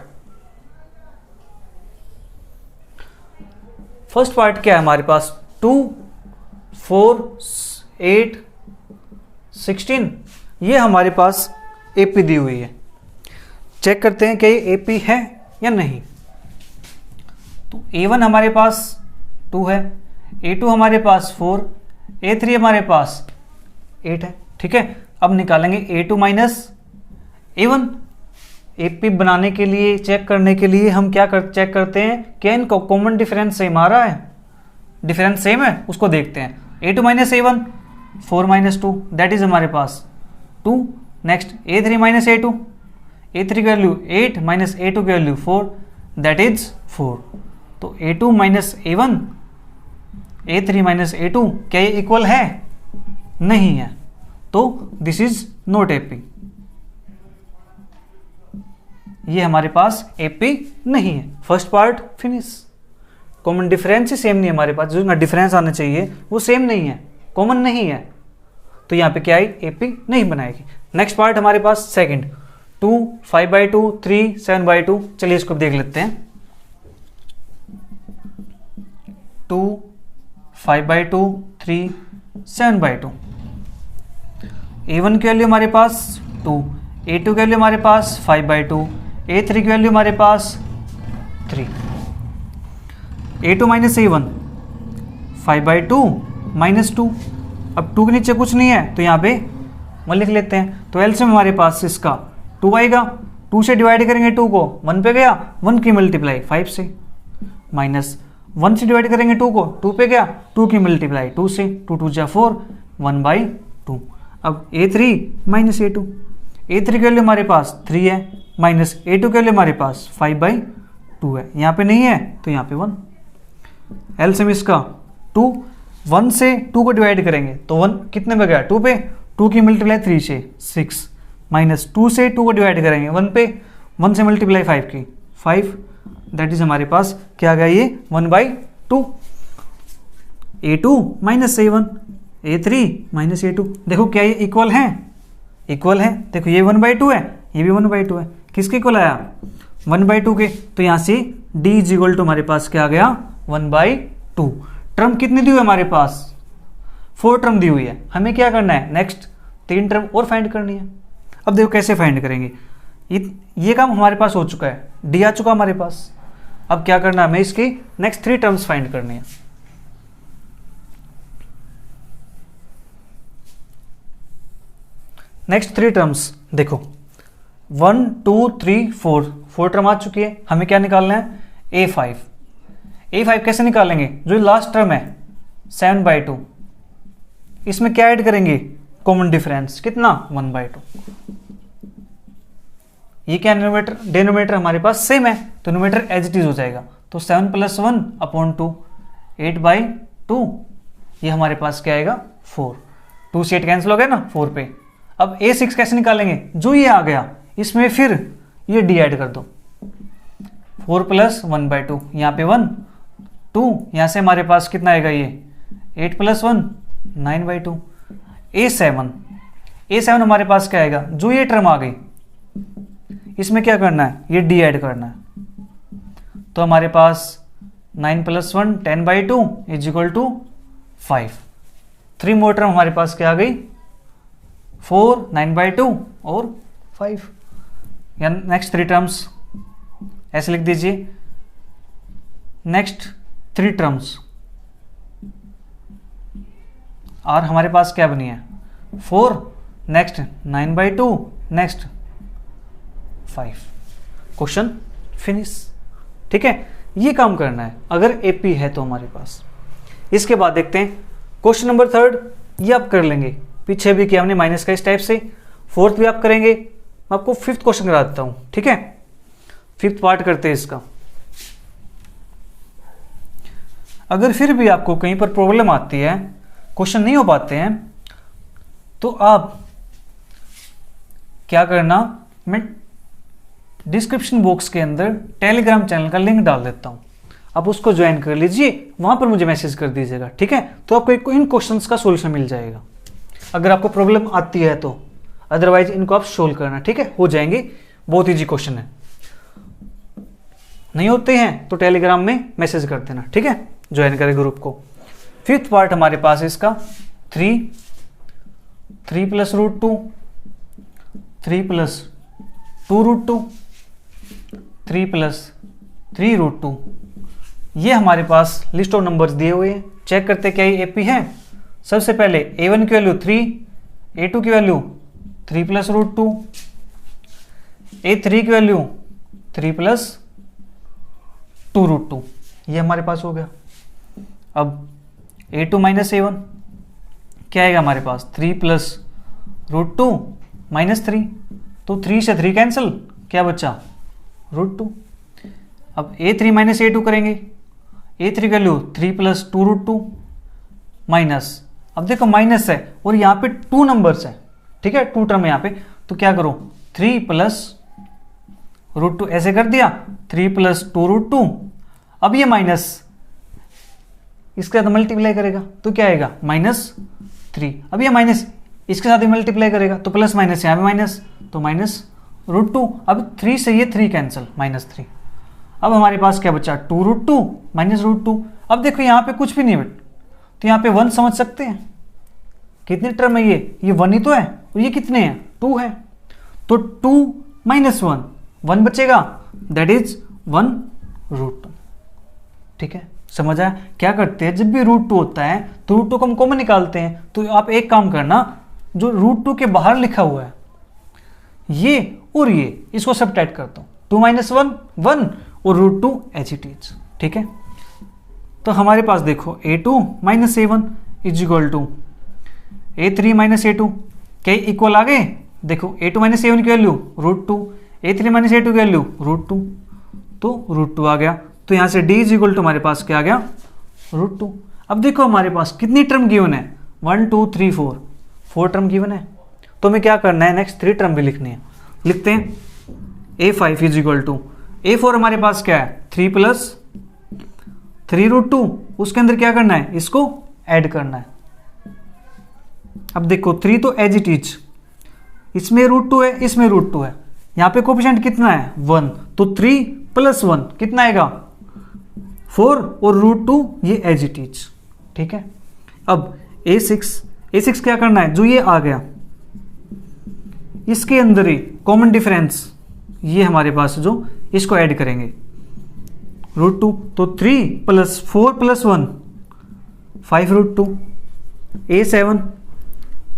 फर्स्ट पार्ट क्या है हमारे पास, 2 4 8 16 ये हमारे पास एपी दी हुई है। चेक करते हैं कि ये एपी है या नहीं। तो A1 हमारे पास 2 है, A2 हमारे पास 4, A3 हमारे पास 8 है, ठीक है। अब निकालेंगे A2 माइनस A1। एपी बनाने के लिए, चेक करने के लिए हम क्या चेक करते हैं क्या इनका कॉमन डिफरेंस सेम आ रहा है, डिफरेंस सेम है, उसको देखते हैं। A2 minus A1 4 minus 2 that is हमारे पास 2। Next A3 minus A2, A3 की वैल्यू 8 माइनस A2 की वैल्यू 4 दैट इज 4। तो A2 minus A1 A3 minus A2 क्या ये इक्वल है, नहीं है, तो दिस इज नॉट एपी। ये हमारे पास एपी नहीं है। First part finish. Common difference ही सेम नहीं है हमारे पास, जो डिफरेंस आना चाहिए वो सेम नहीं है, कॉमन नहीं है, तो यहाँ पे क्या आई एपी नहीं बनाएगी। नेक्स्ट पार्ट हमारे पास सेकंड, 2 5/2 3 7/2। चलिए इसको देख लेते हैं। 2 5/2 3 7/2। A1 की वैल्यू हमारे पास 2, A2 की वैल्यू हमारे पास 5/2, A3 की वैल्यू हमारे पास 3। A2 minus A1 5/2 minus 2। अब 2 के नीचे कुछ नहीं है तो यहाँ पे मैं लिख लेते हैं। तो एलसीएम हमारे पास इसका 2 आएगा, 2 से डिवाइड करेंगे 2 को, 1 पे गया, 1 की मल्टीप्लाई 5 से, माइनस 1 से डिवाइड करेंगे 2 को, 2 पे गया, 2 की मल्टीप्लाई 2 से, 2 2 जा 4 1/2। अब A3 माइनस A2, A3 की वैल्यू हमारे पास 3 है, माइनस A2 की वैल्यू हमारे पास 5/2 है, यहाँ पे नहीं है तो यहाँ पे 1। एलसीएम इसका 2, 1 से 2 को डिवाइड करेंगे तो 1 कितने पे गया, 2 पे, 2 की मल्टीप्लाई 3 से 6, माइनस 2 से 2 को डिवाइड करेंगे 1 पे, 1 से मल्टीप्लाई 5 की 5, दैट इज हमारे पास क्या आ गया ये 1/2। A2 minus A1, A3 minus A2, देखो क्या ये इक्वल है, इक्वल है, देखो ये 1/2 है, ये भी 1/2 है, किसके इक्वल आया 1/2 के, तो यहाँ से D इज इक्वल टू हमारे पास क्या आ गया 1/2। टर्म कितनी दी हुई है हमारे पास, 4 टर्म दी हुई है, हमें क्या करना है, नेक्स्ट 3 टर्म और फाइंड करनी है। अब देखो कैसे फाइंड करेंगे, ये काम हमारे पास हो चुका है, D आ चुका हमारे पास, अब क्या करना है, हमें इसकी नेक्स्ट 3 टर्म्स फाइंड करनी है। नेक्स्ट 3 टर्म्स देखो 1 2 3 4 टर्म आ चुकी है, हमें क्या निकालना है A5 कैसे निकालेंगे, जो लास्ट टर्म है 7/2, इसमें क्या ऐड करेंगे, कॉमन डिफरेंस कितना 1/2, ये क्या डिनोमिनेटर हमारे पास सेम है तो न्यूमरेटर एज इट इज हो जाएगा, तो 7 + 1/2 8/2, ये हमारे पास क्या आएगा 4, 2 से 8 कैंसिल हो गया ना 4 पे। अब A6 कैसे निकालेंगे, जो ये आ गया इसमें फिर ये D ऐड कर दो, 4 + 1/2, यहाँ पे 1 2, यहाँ से हमारे पास कितना आएगा ये 8 + 1 9/2। A7 हमारे पास क्या आएगा, जो ये टर्म आ गई इसमें क्या करना है, ये D ऐड करना है, तो हमारे पास 9 + 1 10/2 is equal to 5। 3 more term हमारे पास क्या आ गई 4 9/2 और 5, या नेक्स्ट 3 टर्म्स ऐसे लिख दीजिए, नेक्स्ट 3 टर्म्स और हमारे पास क्या बनी है 4, नेक्स्ट 9/2, नेक्स्ट 5, क्वेश्चन फिनिश। ठीक है, ये काम करना है अगर AP है तो हमारे पास। इसके बाद देखते हैं क्वेश्चन नंबर 3, ये आप कर लेंगे, पीछे भी किया हमने माइनस का इस टाइप से, 4th भी आप करेंगे, मैं आपको 5th क्वेश्चन करा देता हूं, ठीक है 5th पार्ट करते हैं इसका। अगर फिर भी आपको कहीं पर प्रॉब्लम आती है, क्वेश्चन नहीं हो पाते हैं, तो आप क्या करना, मैं डिस्क्रिप्शन बॉक्स के अंदर टेलीग्राम चैनल का लिंक डाल देता हूं, आप उसको ज्वाइन कर लीजिए, वहां पर मुझे मैसेज कर दीजिएगा, ठीक है, तो आपको इन क्वेश्चंस का सोल्यूशन मिल जाएगा अगर आपको प्रॉब्लम आती है तो, अदरवाइज इनको आप सोल्व करना, ठीक है, हो जाएंगे, बहुत ईजी क्वेश्चन है। नहीं होते हैं तो टेलीग्राम में मैसेज कर देना, ठीक है, ज्वाइन करें ग्रुप को। 5th पार्ट हमारे पास इसका 3 + √2 3 + 2√2 3 + 3√2, ये हमारे पास लिस्ट ऑफ नंबर्स दिए हुए हैं, चेक करते क्या ये AP है। सबसे पहले A1 की वैल्यू 3, A2 की वैल्यू 3 + √2, A3 की वैल्यू 3 + 2√2, ये हमारे पास हो गया। अब A2 - A1 क्या आएगा हमारे पास 3 + √2 -3, तो 3 से 3 कैंसिल, क्या बचा √2। अब A3 - A2 करेंगे, A3 की वैल्यू 3 + 2√2 माइनस, अब देखो माइनस है और यहाँ पे 2 नंबर्स है, ठीक है 2 टर्म है यहाँ पे, तो क्या करो 3 + √2 ऐसे कर दिया, 3 + 2√2, अब ये माइनस इसके साथ मल्टीप्लाई करेगा तो क्या आएगा -3, अब ये माइनस इसके साथ ही मल्टीप्लाई करेगा तो प्लस माइनस यहाँ पे माइनस, तो -√2, अब 3 से ये 3 कैंसिल -3, अब हमारे पास क्या बचा 2√2 -√2। अब देखो यहाँ पे कुछ भी नहीं है, तो यहाँ पे 1 समझ सकते हैं, कितनी टर्म है ये 1 ही तो है, और ये कितने हैं 2 है, तो 2 - 1 1 बचेगा, दैट इज 1√2, ठीक है, समझ आया। क्या करते हैं जब भी √2 होता है तो √2 को हम कॉमन निकालते हैं, तो आप एक काम करना, जो √2 के बाहर लिखा हुआ है ये और ये, इसको सबट्रैक्ट करता हूं, 2 - 1 1 और √2 एज इट इज, ठीक है। तो हमारे पास देखो A2 - A1 is equal to A3 - A2, क्या इक्वल आ गए, देखो a2 माइनस a1 की वैल्यू √2, a3 माइनस a2 की वैल्यू √2, तो √2 आ गया। तो यहाँ से d इज इक्वल टू हमारे पास क्या आ गया, √2। अब देखो हमारे पास कितनी टर्म गिवन है, 1 2 3 4 टर्म गिवन है। तो हमें क्या करना है, नेक्स्ट 3 टर्म भी लिखनी है। लिखते हैं a5 is equal to, a4 हमारे पास क्या है 3 प्लस 3√2, उसके अंदर क्या करना है, इसको ऐड करना है। अब देखो 3 तो एज इट इज, इसमें √2 है, इसमें √2 है, यहाँ पे कोफिशिएंट कितना है 1, तो 3 प्लस 1 कितना आएगा 4, और √2 ये एज इट इज। ठीक है, अब a6 क्या करना है, जो ये आ गया इसके अंदर ही कॉमन डिफरेंस ये हमारे पास जो इसको ऐड करेंगे √2, तो 3 प्लस 4 प्लस 1 5√2। a7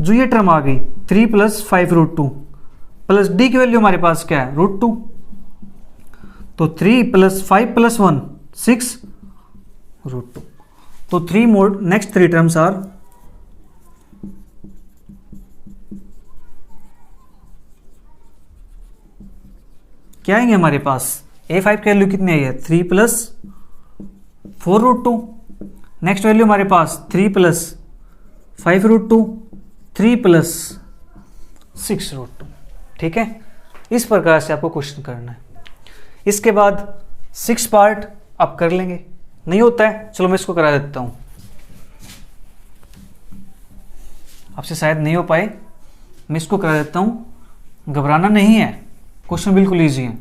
जो ये टर्म आ गई 3 प्लस 5√2 प्लस d की वैल्यू हमारे पास क्या है √2, तो 3 प्लस 5 प्लस 1 6√2। तो 3 मोर नेक्स्ट 3 टर्म्स आर क्या आएंगे हमारे पास, a5 की वैल्यू कितनी आई है 3 प्लस 4√2, नेक्स्ट वैल्यू हमारे पास 3 प्लस 5√2, 3 प्लस 6√2। ठीक है, इस प्रकार से आपको क्वेश्चन करना है। इसके बाद 6 पार्ट आप कर लेंगे, नहीं होता है चलो मैं इसको करा देता हूं, आपसे शायद नहीं हो पाए, मैं इसको करा देता हूं। घबराना नहीं है, क्वेश्चन बिल्कुल ईजी है,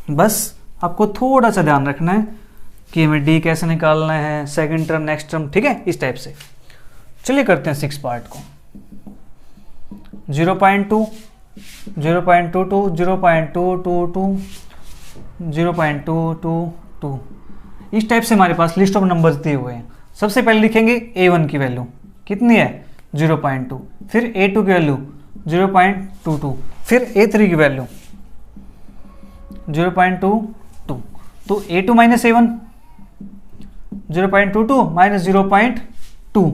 बस आपको थोड़ा सा ध्यान रखना है कि हमें डी कैसे निकालना है, सेकंड टर्म नेक्स्ट टर्म, ठीक है, इस टाइप से। चलिए करते हैं 6 पार्ट को। 0.2 0.22 0.222 0.222 इस टाइप से हमारे पास लिस्ट ऑफ नंबर्स दिए हुए हैं। सबसे पहले लिखेंगे a1 की वैल्यू कितनी है 0.2, फिर a2 की वैल्यू 0.22, फिर a3 की वैल्यू 0.22, तो a2 माइनस a1 0.22 माइनस 0.2।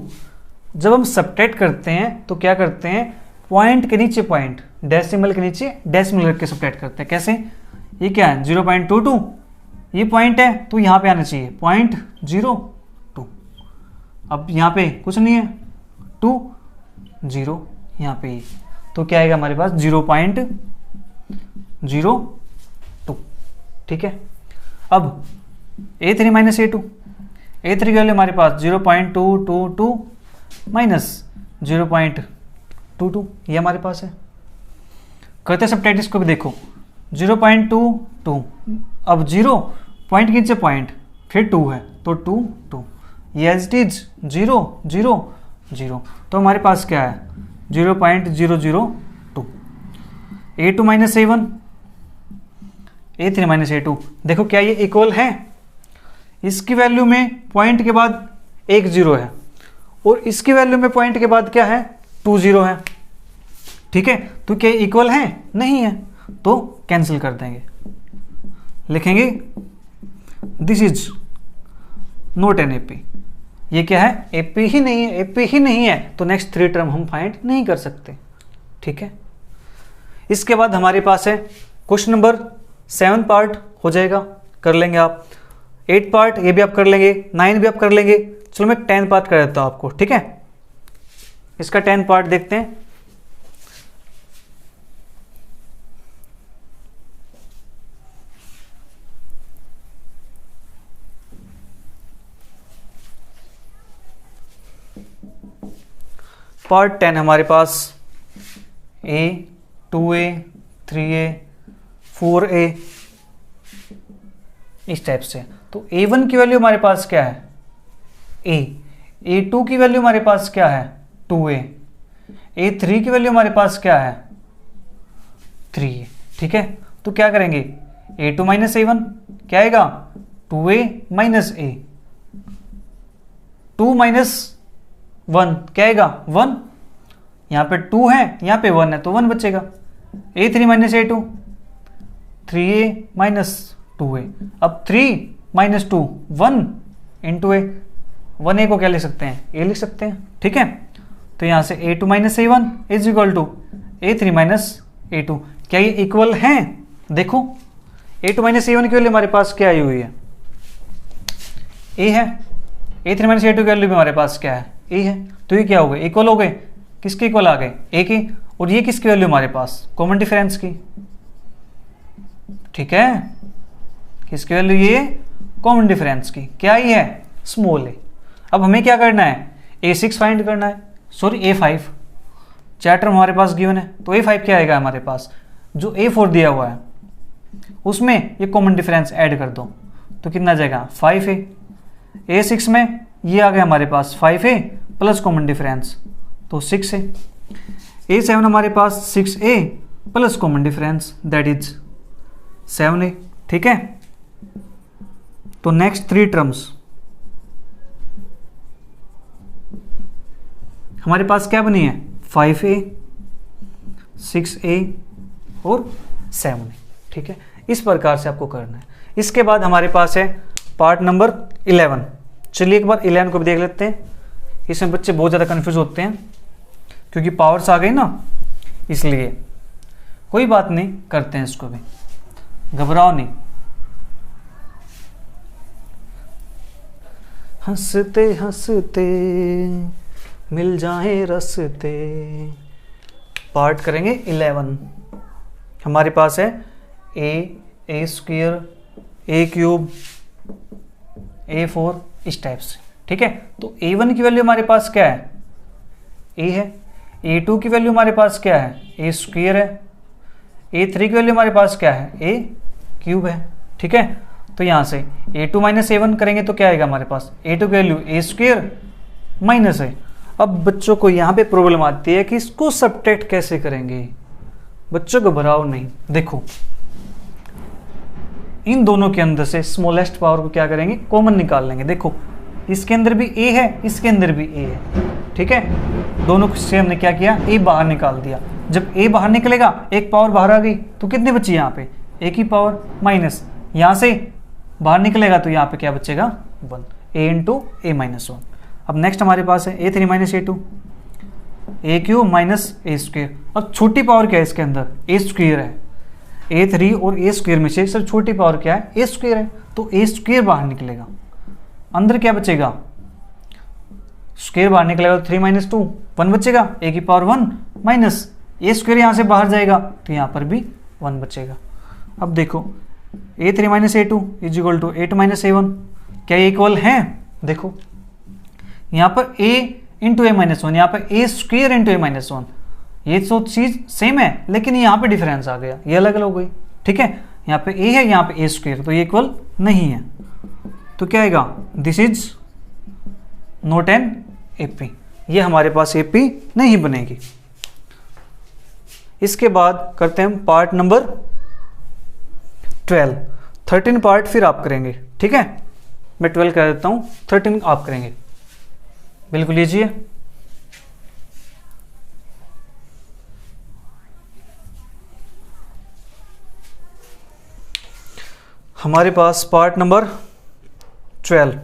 जब हम सब्ट्रैक्ट करते हैं तो क्या करते हैं, पॉइंट के नीचे पॉइंट, डेसिमल के नीचे डेसिमल रख के सब्ट्रैक्ट करते हैं। कैसे, ये क्या है 0.22, ये पॉइंट है तो यहाँ पे आना चाहिए 0.02। अब यहाँ पे कुछ नहीं है 2 0 यहाँ पे, तो क्या आएगा हमारे पास 0.02। ठीक है, अब a3 माइनस a2, a3 की वैल्यू हमारे पास 0.222 माइनस 0.22, ये हमारे पास है। करते सब प्रैक्टिस को भी देखो, 0.22, अब 0 पॉइंट के नीचे पॉइंट, फिर 2 है तो 2 ये एज इट इज 0 0 0, तो हमारे पास क्या है 0.002। a2 minus a1, a3 minus a2, देखो क्या ये इक्वल है, इसकी वैल्यू में पॉइंट के बाद एक 0 है और इसकी वैल्यू में पॉइंट के बाद क्या है 2 0 है। ठीक है, तो क्या इक्वल है, नहीं है, तो कैंसिल कर देंगे, लिखेंगे this is not an AP. ये क्या है, एपी ही नहीं है, एपी ही नहीं है, तो नेक्स्ट 3 टर्म हम फाइंड नहीं कर सकते। ठीक है, इसके बाद हमारे पास है क्वेश्चन नंबर 7 पार्ट हो जाएगा, कर लेंगे आप। 8 पार्ट ये भी आप कर लेंगे, 9 भी आप कर लेंगे। चलो मैं 10 पार्ट कर देता हूं आपको। ठीक है, इसका 10 पार्ट देखते हैं। पार्ट 10 हमारे पास a 2a 3a 4a इस टाइप से। तो a1 की वैल्यू हमारे पास क्या है a, a2 की वैल्यू हमारे पास क्या है 2a, a3 की वैल्यू हमारे पास क्या है 3a। ठीक है, तो क्या करेंगे a2 माइनस a1 क्या आएगा 2a माइनस a, 2 माइनस 1 क्या आएगा 1, यहाँ पे 2 है यहाँ पे 1 है तो 1 बचेगा। a3 minus a2 3a minus 2a, अब 3 माइनस 2 1 इंटू a, 1a को क्या लिख सकते हैं a लिख सकते हैं। ठीक है, तो यहाँ से A2 minus A1 is equal to A3 minus A2। क्या ये इक्वल हैं? देखो A2 माइनस A1 की वैल्यू हमारे पास क्या आई हुई है? A है। A3 माइनस A2 की वैल्यू भी हमारे पास क्या है? A है। तो ये क्या हो गए? इक्वल हो गए। किसके इक्वल आ गए? A के। और ये किसकी वैल्यू हमारे पास? कॉमन डिफरेंस की। ठीक है, किसकी वैल्यू? ये कॉमन डिफरेंस की। क्या ही है? स्मॉल ए। अब हमें क्या करना है? A6 फाइंड करना है, सॉरी A5। चार टर्म हमारे पास गिवन है, तो A5 क्या आएगा हमारे पास? जो A4 दिया हुआ है उसमें ये कॉमन डिफरेंस ऐड कर दो, तो कितना आ जाएगा? 5A। A6 में ये आ गया हमारे पास 5A प्लस कॉमन डिफरेंस, तो 6A। A7 हमारे पास 6A plus common difference, that is 7A। ठीक है, तो नेक्स्ट 3 टर्म्स हमारे पास क्या बनी है? 5A, 6A और 7A। ठीक है, इस प्रकार से आपको करना है। इसके बाद हमारे पास है पार्ट नंबर 11। चलिए एक बार 11 को भी देख लेते हैं। इसमें बच्चे बहुत ज़्यादा कंफ्यूज होते हैं क्योंकि पावर्स आ गई ना, इसलिए कोई बात नहीं, करते हैं इसको भी, घबराओ नहीं। हंसते हंसते मिल जाए रस्ते। पार्ट करेंगे 11। हमारे पास है A square, A cube, A4, इस टाइप से। ठीक है, तो A1 की वैल्यू हमारे पास क्या है? A है। A2 की वैल्यू हमारे पास क्या है? A स्क्वायर है। A3 की वैल्यू हमारे पास क्या है? A क्यूब है। ठीक है, तो यहाँ से A2 माइनस A1 करेंगे तो क्या आएगा हमारे पास? A2 की वैल्यू A स्क्वायर माइनस है। अब बच्चों को यहाँ पे प्रॉब्लम आती है कि इसको सब्ट्रैक्ट कैसे करेंगे। बच्चों घबराओ नहीं, देखो इन दोनों के अंदर से स्मॉलेस्ट पावर को क्या करेंगे? कॉमन निकाल लेंगे। देखो इसके अंदर भी A है, इसके अंदर भी A है। ठीक है, दोनों से हमने क्या किया? A बाहर निकाल दिया। जब A बाहर निकलेगा, एक पावर बाहर आ गई, तो कितनी बची यहाँ पे? A की पावर माइनस, यहाँ से बाहर निकलेगा तो यहाँ पे क्या बचेगा? 1। A into A minus 1। अब नेक्स्ट हमारे पास है A3 minus A2, A cube minus A square. अब छोटी पावर क्या है इसके अंदर? A स्क्वायर है। A3 और A स्क्वायर में से सर छोटी पावर क्या है? A स्क्वायर है, तो A स्क्वायर बाहर निकलेगा। अंदर क्या बचेगा? स्क्वायर बाहर निकलेगा तो 3 माइनस 2, 1 बचेगा। A की पावर 1 माइनस A स्क्वायर यहाँ से बाहर जाएगा तो यहाँ पर भी 1 बचेगा। अब देखो A3 minus A2 is equal to A2 minus A1। क्या ये इक्वल है? देखो यहाँ पर A इंटू A माइनस 1, यहाँ पर A square into A minus 1। ये तो चीज़ सेम है, लेकिन यहाँ पे डिफरेंस आ गया, ये अलग अलग हो गई। ठीक है, यहाँ पे A है, यहाँ पे A स्क्वायर, तो ये इक्वल नहीं है। तो क्या आएगा? This is not an AP। ये हमारे पास AP नहीं बनेगी। इसके बाद करते हैं पार्ट नंबर 12। 13 पार्ट फिर आप करेंगे। ठीक है, मैं 12 कर देता हूँ, 13 आप करेंगे। बिल्कुल लीजिए। हमारे पास पार्ट नंबर 12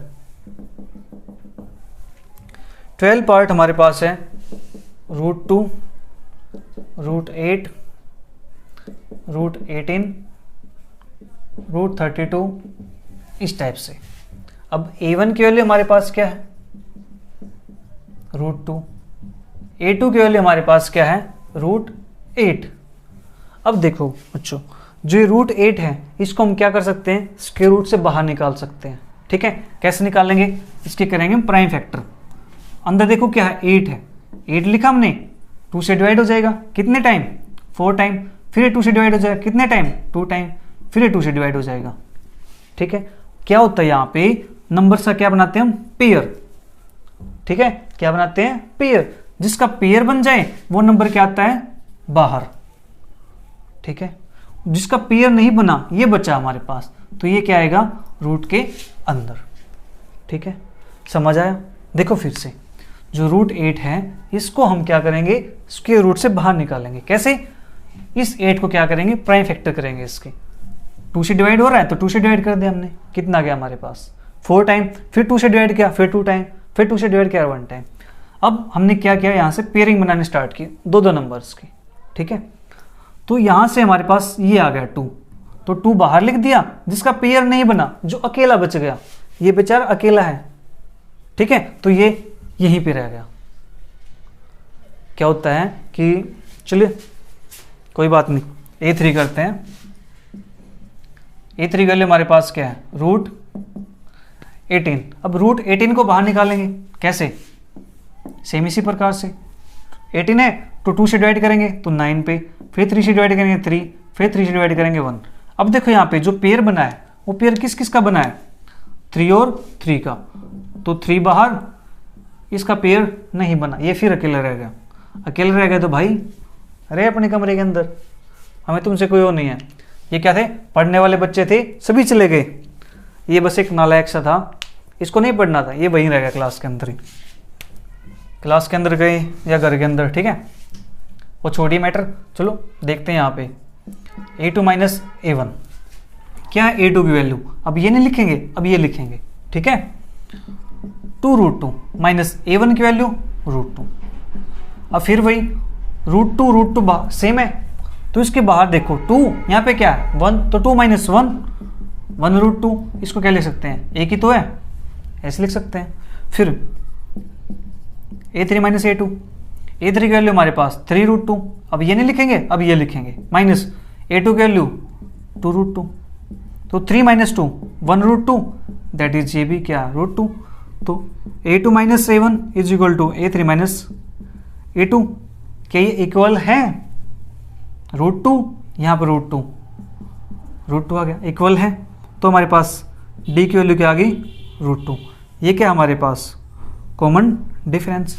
पार्ट हमारे पास है √2, √8, √18, √32, इस टाइप से। अब A1 की वैल्यू हमारे पास क्या है? √2। A2 की वैल्यू हमारे पास क्या है? √8। अब देखो बच्चों, जो ये √8 है इसको हम क्या कर सकते हैं? स्क्वायर रूट से बाहर निकाल सकते हैं। ठीक है, कैसे निकालेंगे? इसके करेंगे हम प्राइम फैक्टर। अंदर देखो क्या है? 8 है। 8 लिखा हमने, 2 से डिवाइड हो जाएगा कितने टाइम? 4 टाइम। फिर ये 2 से डिवाइड हो जाएगा कितने टाइम? 2 टाइम। फिर ये 2 से डिवाइड हो जाएगा। ठीक है, क्या होता है यहाँ पे? नंबर का क्या बनाते हैं हम? पेयर। ठीक है, क्या बनाते हैं? पेयर। जिसका पेयर बन जाए वो नंबर क्या आता है? बाहर। ठीक है, जिसका पेयर नहीं बना, ये बचा हमारे पास, तो ये क्या आएगा? रूट के अंदर। ठीक है, समझ आया? देखो फिर से, जो √8 है इसको हम क्या करेंगे? स्क्वायर रूट से बाहर निकालेंगे। कैसे? इस 8 को क्या करेंगे? प्राइम फैक्टर करेंगे इसके। 2 से डिवाइड हो रहा है तो 2 से डिवाइड कर दिया हमने, कितना गया हमारे पास? 4 टाइम। फिर 2 से डिवाइड किया, फिर 2 टाइम, फिर 2 से डिवाइड किया 1 टाइम। अब हमने क्या किया, यहाँ से पेयरिंग बनाने स्टार्ट की दो दो नंबर्स की, ठीक है। तो यहाँ से हमारे पास ये आ गया 2, तो 2 बाहर लिख दिया, जिसका पेयर नहीं बना, जो अकेला बच गया, ये बेचारा अकेला है, ठीक है, तो ये यहीं पे रह गया। क्या होता है कि चलिए कोई बात नहीं, A3 करते हैं। A3 कर ले, हमारे पास क्या है, रूट 18। अब रूट 18 को बाहर निकालेंगे, कैसे, सेम इसी प्रकार से, 18 है तो 2 से डिवाइड करेंगे तो 9 पे, फिर 3 से डिवाइड करेंगे 3, फिर 3 से डिवाइड करेंगे 1। अब देखो यहाँ पे जो पेयर बना है वो पेयर किस किस का बना है, 3 और 3 का, तो 3 बाहर, इसका पेयर नहीं बना, ये फिर अकेला रह गया। अकेले रह गए तो भाई अरे अपने कमरे के अंदर, हमें तुमसे कोई और नहीं है। ये क्या थे, पढ़ने वाले बच्चे थे, सभी चले गए, ये बस एक नालायक सा था, इसको नहीं पढ़ना था, ये वहीं रह गया क्लास के अंदर ही, क्लास के अंदर गए या घर के अंदर, ठीक है, वो छोटी मैटर। चलो देखते हैं यहाँ पे A2 माइनस A1 क्या है, A2 की वैल्यू, अब ये नहीं लिखेंगे, अब ये लिखेंगे, ठीक है, 2√2 माइनस A1 की वैल्यू √2। अब फिर वही √2 सेम है, तो इसके बाहर देखो 2, यहाँ पे क्या है 1, तो 2 माइनस 1 1√2, इसको क्या लिख सकते हैं, एक ही तो है, ऐसे लिख सकते हैं। फिर A3 माइनस A2 की वैल्यू हमारे पास 3√2, अब ये नहीं लिखेंगे, अब ये लिखेंगे, माइनस A2 की वैल्यू 2√2, तो 3 माइनस 2 1√2, दैट इज ये भी क्या √2, तो A2 minus A1 is equal to A3 minus A2, क्या ये इक्वल है, √2, यहाँ पर √2 आ गया, इक्वल है, तो हमारे पास D की वैल्यू क्या आ गई, √2। ये क्या हमारे पास कॉमन डिफरेंस,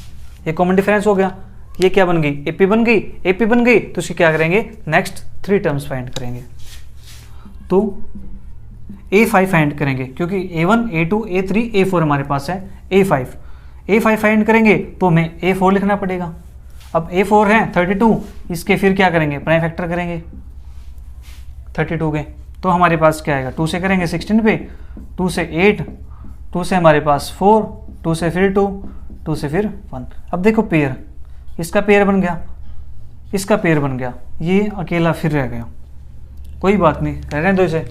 ये कॉमन डिफरेंस हो गया, ये क्या बन गई, AP बन गई, AP बन गई, तो इसे क्या करेंगे, नेक्स्ट 3 टर्म्स फाइंड करेंगे, तो A5 फाइंड करेंगे, क्योंकि A1 A2 A3 A4 हमारे पास है, A5 फाइंड करेंगे तो हमें A4 लिखना पड़ेगा। अब A4 है 32, इसके फिर क्या करेंगे, प्राइम फैक्टर करेंगे 32 के, तो हमारे पास क्या आएगा, 2 से करेंगे 16 पे, 2 से 8, 2 से हमारे पास 4, 2 से फिर 2, 2 से फिर 1। अब देखो पेयर, इसका पेयर बन गया, इसका पेयर बन गया, ये अकेला फिर रह गया, कोई बात नहीं, रहने दो इसे।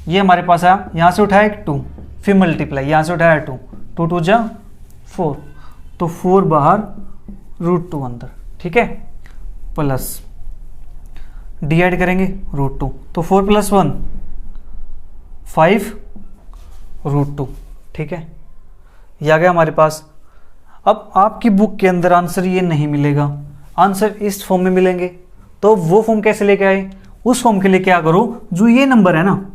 ये हमारे पास आया, यहाँ से उठाया 2, फिर मल्टीप्लाई, यहाँ से उठाया 2, 2 2 जा 4, तो 4 बाहर √2 अंदर, ठीक है, प्लस डिवाइड करेंगे √2, तो 4 + 1 5 √2, ठीक है, ये आ गया हमारे पास। अब आपकी बुक के अंदर आंसर ये नहीं मिलेगा, आंसर इस फॉर्म में मिलेंगे, तो वो फॉर्म कैसे लेके आए, उस फॉर्म के लिए क्या करो, जो ये नंबर है ना,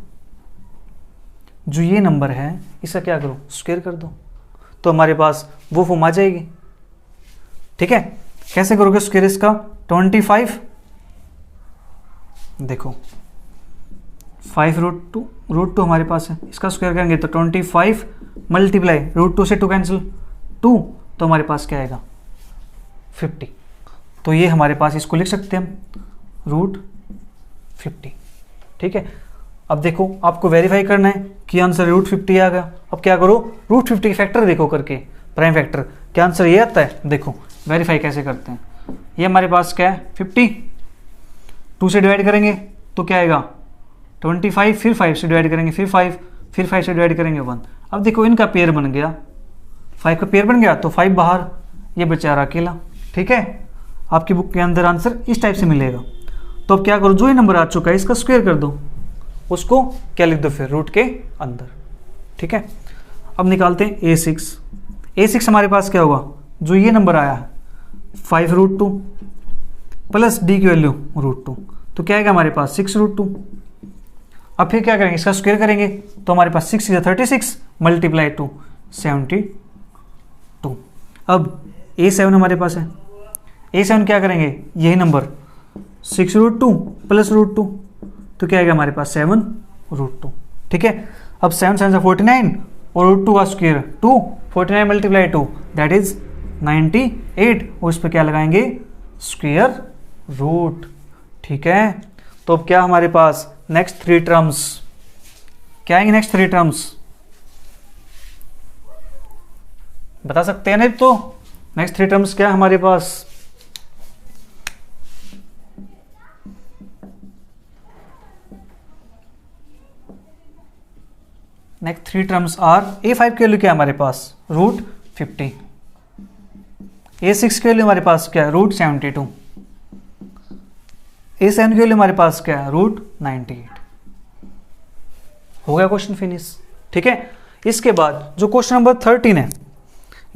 जो ये नंबर है इसका क्या करो, स्क्वायर कर दो, तो हमारे पास वो फॉर्म आ जाएगी, ठीक है। कैसे करोगे स्क्वायर इसका, 25, देखो 5√2 हमारे पास है, इसका स्क्वायर करेंगे तो 25 मल्टीप्लाई √2 से 2 कैंसिल 2, तो हमारे पास क्या आएगा 50, तो ये हमारे पास इसको लिख सकते हैं हम √50, ठीक है। अब देखो आपको वेरीफाई करना है कि आंसर √50 आ गया, अब क्या करो, √50 के फैक्टर देखो करके, प्राइम फैक्टर, क्या आंसर ये आता है, देखो वेरीफाई कैसे करते हैं। ये हमारे पास क्या है 50, 2 से डिवाइड करेंगे तो क्या आएगा 25, फिर 5 से डिवाइड करेंगे, फिर 5, फिर 5 से डिवाइड करेंगे 1। अब देखो इनका पेयर बन गया, 5 का पेयर बन गया, तो 5 बाहर, ये बेचारा अकेला, ठीक है। आपकी बुक के अंदर आंसर इस टाइप से मिलेगा। तो अब क्या करो, जो ही नंबर आ चुका है इसका स्क्वायर कर दो, उसको क्या लिख दो फिर रूट के अंदर, ठीक है। अब निकालते हैं A6 हमारे पास क्या होगा, जो ये नंबर आया है 5√2 प्लस D की वैल्यू √2, तो क्या आएगा हमारे पास 6√2। अब फिर क्या करेंगे, इसका स्क्वायर करेंगे, तो हमारे पास 6 × 36 मल्टीप्लाई 2 72। अब A7 हमारे पास है, A7 क्या करेंगे, यही नंबर 6√2 प्लस √2, तो क्या आएगा हमारे पास 7√2, ठीक है। अब 7 7 49 और √2 का स्क्वायर 2, 49 मल्टीप्लाई 2 दैट इज 98, और इस पर क्या लगाएंगे स्क्वायर रूट, ठीक है। तो अब क्या हमारे पास नेक्स्ट 3 टर्म्स क्या आएंगे, नेक्स्ट 3 टर्म्स बता सकते हैं नहीं तो नेक्स्ट 3 टर्म्स क्या है हमारे पास? नेक्स्ट 3 टर्म्स आर A5 की वैल्यू क्या है हमारे पास? √50। A6 की वैल्यू हमारे पास क्या है? √72। A7 की वैल्यू हमारे पास क्या है? √98। हो गया क्वेश्चन फिनिश। ठीक है, इसके बाद जो क्वेश्चन नंबर 13 है,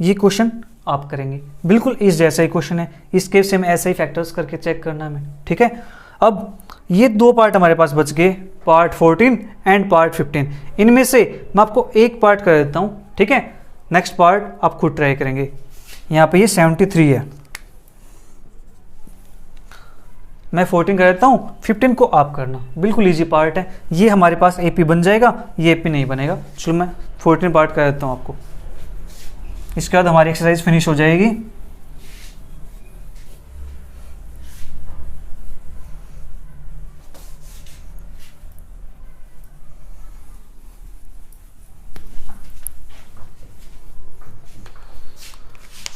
ये क्वेश्चन आप करेंगे, बिल्कुल इस जैसा ही क्वेश्चन है, इसके सेम ऐसे ही फैक्टर्स करके चेक करना है हमें। ठीक है, अब ये 2 पार्ट हमारे पास बच गए, पार्ट 14 एंड पार्ट 15। इनमें से मैं आपको एक पार्ट कर देता हूँ। ठीक है, नेक्स्ट पार्ट आप खुद ट्राई करेंगे। यहाँ पे ये 73 है, मैं 14 कर देता हूँ, 15 को आप करना, बिल्कुल इजी पार्ट है। ये हमारे पास AP बन जाएगा, ये AP नहीं बनेगा। चलो मैं 14 पार्ट कर देता हूँ आपको, इसके बाद हमारी एक्सरसाइज फिनिश हो जाएगी।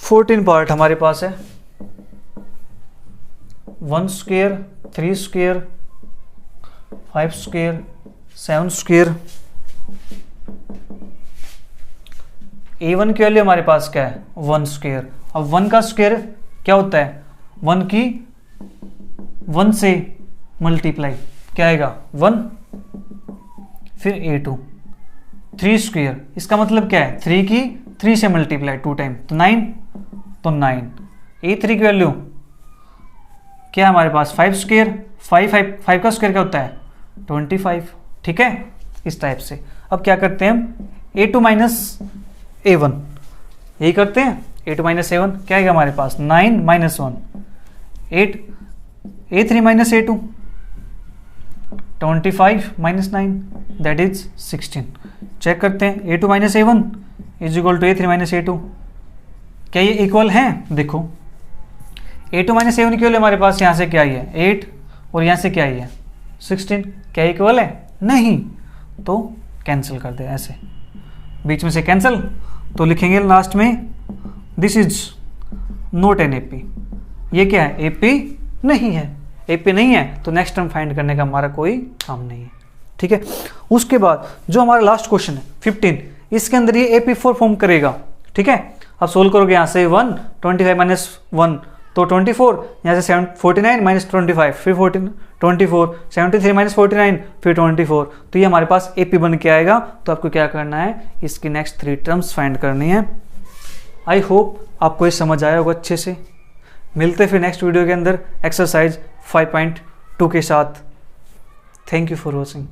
फोर्टीन पार्ट हमारे पास है, 1 square, 3 square, 5 square, 7 square. A1 की वैल्यू हमारे पास क्या है? 1 स्क्वायर। अब 1 का स्क्वायर क्या होता है? 1 की 1 से मल्टीप्लाई क्या आएगा? 1, फिर A2। 3 स्क्वायर, इसका मतलब क्या है? 3 की 3 से मल्टीप्लाई 2 टाइम, तो 9, तो 9। A3 की वैल्यू क्या है हमारे पास? 5 स्क्वायर, 5 का स्क्वायर क्या होता है? 25। ठीक है, इस टाइप से। अब क्या करते हैं हम? A2 माइनस A1, यही करते हैं। A2 माइनस A1 क्या आएगा हमारे पास? 9 minus 1, 8। A3 minus A2, 25 minus 9, that is 16। Check करते हैं, A2 minus A1 is equal to A3 minus A2। क्या ये इक्वल हैं? देखो, A2 माइनस A1 की वैल्यू हमारे पास यहाँ से क्या आई है? 8, और यहाँ से क्या आई है? 16। क्या इक्वल है? नहीं, तो कैंसिल कर दे, ऐसे बीच में से कैंसिल। तो लिखेंगे लास्ट में this is not an AP। ये क्या है? AP नहीं है। AP नहीं है तो नेक्स्ट टर्म फाइंड करने का हमारा कोई काम नहीं है। ठीक है, उसके बाद जो हमारा लास्ट क्वेश्चन है 15, इसके अंदर ये AP4 फॉर्म करेगा। ठीक है, अब सोल्व करोगे यहाँ से 1, 25 माइनस 1 तो 24, यहाँ से 49 माइनस 25, फिर 24, 73 माइनस 49, फिर 24, तो ये हमारे पास AP बन के आएगा। तो आपको क्या करना है? इसकी नेक्स्ट 3 टर्म्स फाइंड करनी है। आई होप आपको ये समझ आया होगा अच्छे से। मिलते फिर नेक्स्ट वीडियो के अंदर एक्सरसाइज 5.2 के साथ। Thank you for watching.